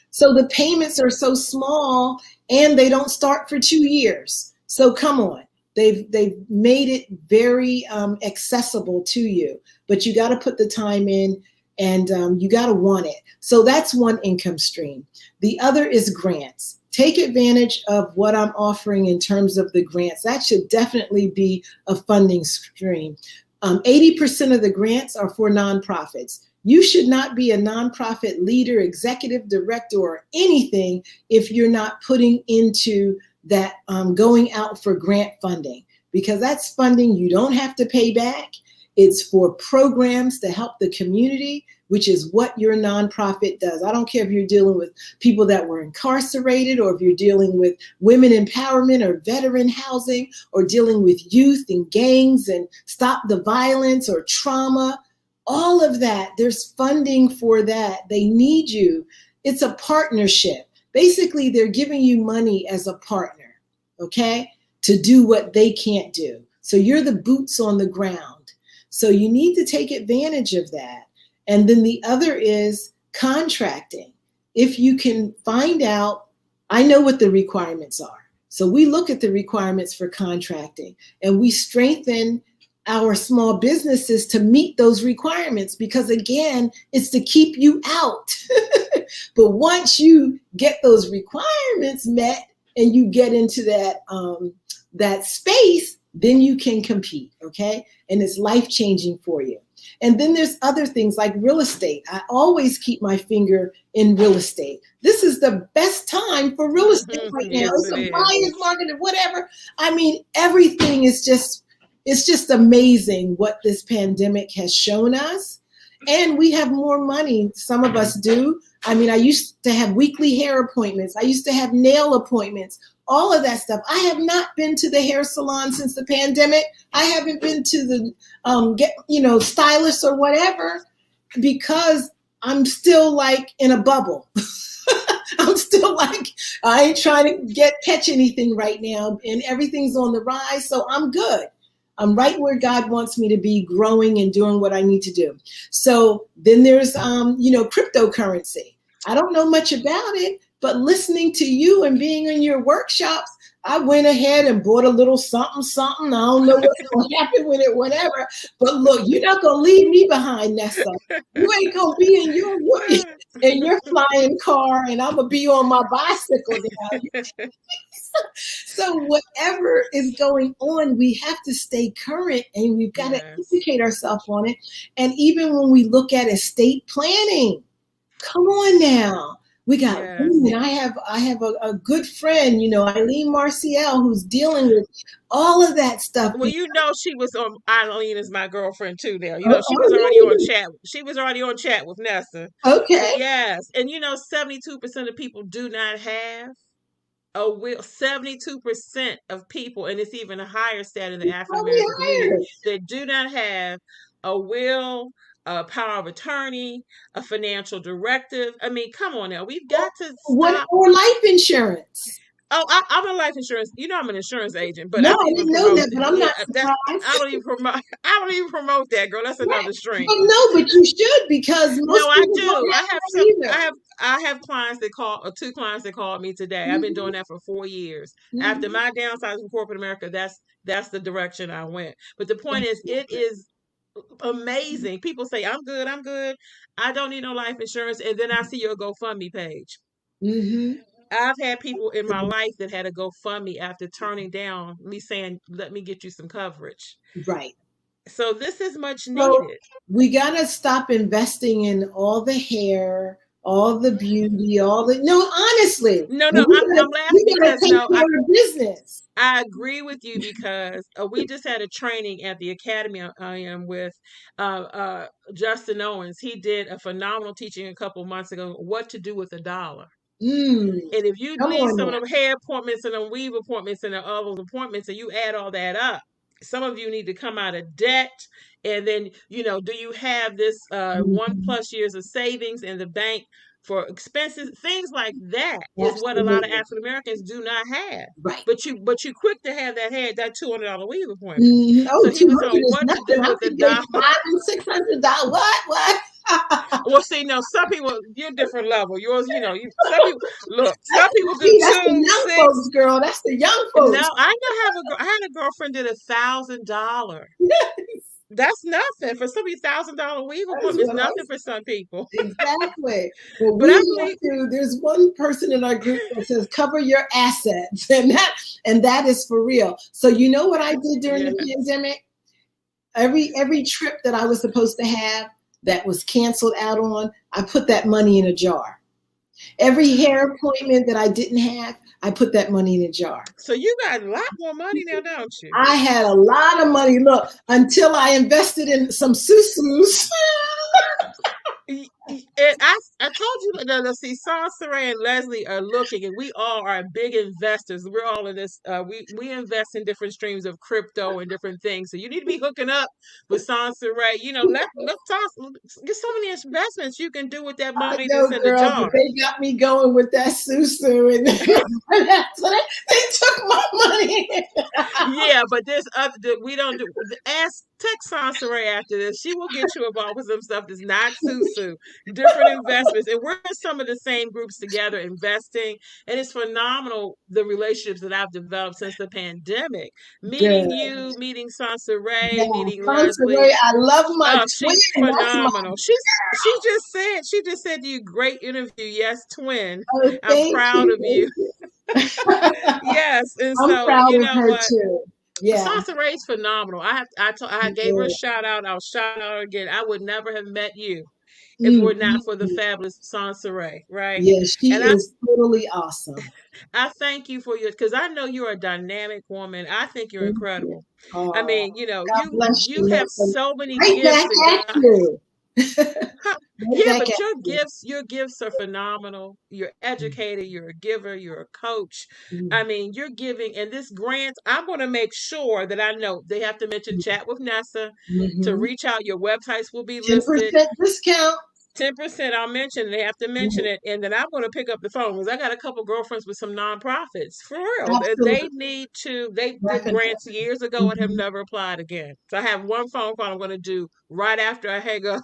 So the payments are so small and they don't start for 2 years. So come on. They've made it very accessible to you, but you got to put the time in, and you got to want it. So that's one income stream. The other is grants. Take advantage of what I'm offering in terms of the grants. That should definitely be a funding stream. 80% of the grants are for nonprofits. You should not be a nonprofit leader, executive director, or anything if you're not putting into that, going out for grant funding, because that's funding you don't have to pay back. It's for programs to help the community, which is what your nonprofit does. I don't care if you're dealing with people that were incarcerated, or if you're dealing with women empowerment or veteran housing, or dealing with youth and gangs and stop the violence or trauma. All of that, there's funding for that. They need you. It's a partnership. Basically, they're giving you money as a partner, okay, to do what they can't do. So you're the boots on the ground. So you need to take advantage of that. And then the other is contracting. If you can find out, I know what the requirements are. So we look at the requirements for contracting, and we strengthen our small businesses to meet those requirements, because again, it's to keep you out. But once you get those requirements met and you get into that space, then you can compete, okay? And it's life-changing for you. And then there's other things like real estate. I always keep my finger in real estate. This is the best time for real estate right now. Yes, It's it a is. buyer's market and whatever. I mean, everything is just, it's just amazing what this pandemic has shown us. And we have more money. Some of us do. I mean, I used to have weekly hair appointments. I used to have nail appointments, all of that stuff. I have not been to the hair salon since the pandemic. I haven't been to the, stylist or whatever, because I'm still like in a bubble. I'm still like, I ain't trying to catch anything right now, and everything's on the rise. So I'm good. I'm right where God wants me to be, growing and doing what I need to do. So then there's, cryptocurrency. I don't know much about it, but listening to you and being in your workshops, I went ahead and bought a little something, something. I don't know what's going to happen with it, whatever. But look, you're not going to leave me behind, Nessa. You ain't going to be in your flying car, and I'm going to be on my bicycle now. So whatever is going on, we have to stay current, and we've got to Yes. educate ourselves on it. And even when we look at estate planning, come on now. We got Yes. women. I have a good friend, Eileen Marciel, who's dealing with all of that stuff. Well, she was on. Eileen is my girlfriend too. Now, she was already on Oh, chat. She was already on chat with Nessa. But okay. yes, and 72% of people do not have a will. 72% of people, and it's even a higher stat in the It's African probably American community, higher. that do not have a will, a power of attorney, a financial directive. I mean, come on now. We've got to What, stop. or life insurance? Oh, I'm a life insurance. I'm an insurance agent, but No, I don't I even didn't know promote that, but I'm yeah, not that's I surprised. don't even promote I don't even promote that, girl. That's Right. another But stream. no, but you should, because No, most I people do. don't I have have that some either. I have clients that call two clients that called me today. I've been Mm-hmm, doing that for 4 years. After mm-hmm. my downsizing from corporate America, that's the direction I went. But the point is, it is amazing. People say, I'm good, I'm good. I don't need no life insurance. And then I see your GoFundMe page. Mm-hmm. I've had people in my life that had a GoFundMe after turning down me saying, let me get you some coverage. Right. So this is much So needed. we got to stop investing in all the hair, all the beauty, all the no, honestly. No, And no, I'm laughing we gotta because take no, care of business. I agree with you because we just had a training at the academy I am with Justin Owens. He did a phenomenal teaching a couple months ago, what to do with $1. Mm, And if you come leave on some of now. them hair appointments and them weave appointments and the other appointments and you add all that up, some of you need to come out of debt. And then, do you have this one Mhm. plus years of savings in the bank for expenses? Things like that is what a lot of Absolutely. African Americans do not have. Right. But you quick to have that $200 weave appointment. Mhm. Oh, So he was 200 on is what to nothing. do I with the could get dollar. $500 and $600. What? Well, see, no, some people you're different level. Yours, some people look. Some people do That's the two, young folks, six. girl. That's the young No, folks. I had a girlfriend did $1,000. That's nothing for some $1,000 weave That's appointment. It's what nothing I'm for some people. exactly. But But we I have believe, to, there's one person in our group that says cover your assets. And that is for real. So you know what I did during the yes. pandemic? Every trip that I was supposed to have that was canceled out on, I put that money in a jar. Every hair appointment that I didn't have, I put that money in a jar. So you got a lot more money now, don't you? I had a lot of money. Look, until I invested in some susus. And I told you that see Sansere and Leslie are looking, and we all are big investors. We're all in this. We invest in different streams of crypto and different things. So you need to be hooking up with Sansere. Let get so many investments you can do with that I money know, that's in the girl, but jar. they got me going with that susu, and so they took my money. Yeah, but there's other we don't do. Ask text Sansere after this. She will get you involved with some stuff that's not Susu. Different investments, and we're in some of the same groups together investing, and it's phenomenal the relationships that I've developed since the pandemic. Good. Meeting you, meeting Sansere, Yeah, meeting Constantly, Leslie. I love my Oh, twin. she's That's my phenomenal. She just said to you, great interview. Yes, twin. oh, I'm thank proud you, of you. thank you. Yes, and I'm so proud you of know her what? too. Yeah, Sansa Ray's phenomenal. I gave her a yeah. shout out. I'll shout out her again. I would never have met you if it Mm, were mm, not for the mm. fabulous Sansa Ray, right? Yeah, And she is totally awesome. I thank you for your because I know you're a dynamic woman. I think you're Thank you. incredible. I Oh, mean, God bless you you, have Nessa. so many Right gifts back that at God. you. Right Yeah, back but at you. your gifts are phenomenal. You're educated, you're a giver, you're a coach. Mm, I mean, you're giving, and this grant, I'm going to make sure that I know they have to mention mm, chat with Nessa to mhm. reach out. Your websites will be listed. 10% discount. 10%, I'll mention, they have to mention Mhm. it. And then I'm going to pick up the phone because I got a couple girlfriends with some nonprofits for real. They Absolutely. need to, they did Definitely. grants years ago and have Mhm. never applied again. So I have one phone call I'm going to do right after I hang up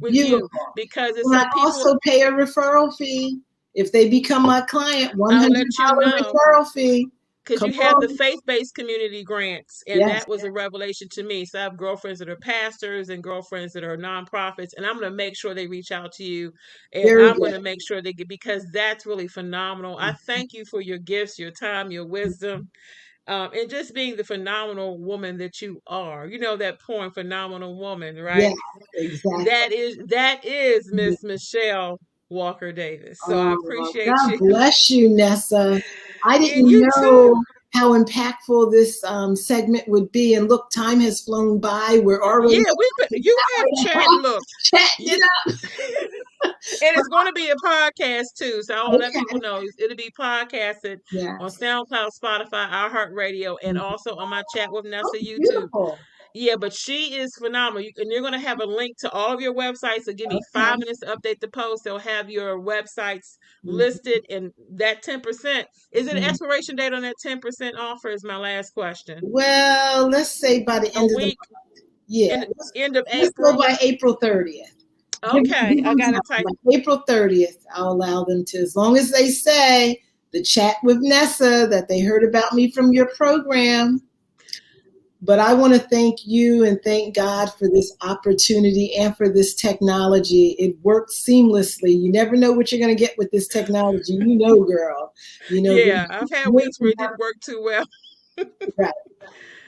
with you Beautiful. because it's And I some people. also pay a referral fee. If they become my client, I'll let you $100 know referral fee. because Come you have the on. faith-based community grants, and Yes, that was a revelation to me. So I have girlfriends that are pastors and girlfriends that are nonprofits, and I'm going to make sure they reach out to you, and very I'm going good. to make sure they get because that's really phenomenal. I thank you for your gifts, your time, your wisdom, and just being the phenomenal woman that you are. You know that poem, "Phenomenal Woman," Yes, right? exactly. That is Miss Michelle Walker Davis. So I Oh, appreciate God you, bless you, Nessa. I and didn't you too. know how impactful this segment would be. And look, time has flown by. We're already Yeah, at an you hour have and a chat. half Look, chatting you it up. and it's going to be a podcast too. So I want to let people Okay. know it'll be podcasted on Yes. SoundCloud, Spotify, iHeartRadio, and Mhm. also on my chat with Oh, Nessa YouTube. beautiful. Yeah, but she is phenomenal. And you're going to have a link to all of your websites. So give me Okay. 5 minutes to update the post. They'll have your websites Mhm. listed, and that 10%. Is it an Mhm. expiration date on that 10% offer? Is my last question. Well, let's say by the A end of the week month. Yeah. in end of Let's go April. by April 30th. Okay, Give I them got to time. type. By April 30th, I'll allow them to, as long as they say the chat with Nessa that they heard about me from your program. But I want to thank you and thank God for this opportunity and for this technology. It works seamlessly. You never know what you're going to get with this technology. You know, girl. You know, Yeah, I've had weeks where it didn't work too well. Right.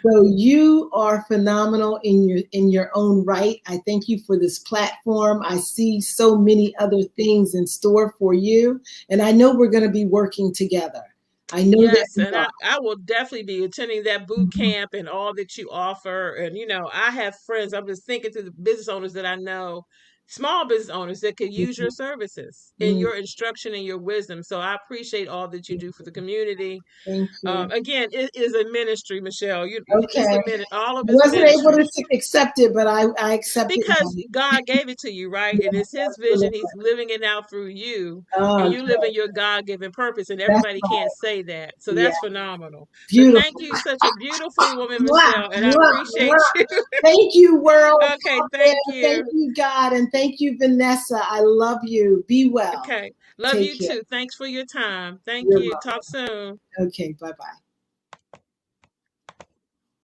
So you are phenomenal in your own right. I thank you for this platform. I see so many other things in store for you, and I know we're going to be working together. I know that Yes, we and are. I will definitely be attending that boot Mhm. camp and all that you offer. And, I have friends, I'm just thinking to the business owners that I know, small business owners that could use your services and Mhm. your instruction and your wisdom. So I appreciate all that you do for the community. Thank you. Again, it is a ministry, Michelle. It's Okay. a I minute. All of it's wasn't able ministry to accept it, but I accept it because now. God gave it to you, right? And Yeah, it's His vision. absolutely. He's living it out through you, and Oh, you live in your God-given purpose. And that's everybody right. can't say that, so Yeah. that's phenomenal. So thank Beautiful. you, such a beautiful woman, Mwah, Michelle, and I mwah, appreciate mwah. you. Thank you, world Okay, out there. thank Thank you. you, God, and thank you, Vanessa. I love you. Be well. Okay, love Take you care. too. Thanks for your time. Thank You're you. Talk welcome. soon. Okay, bye bye.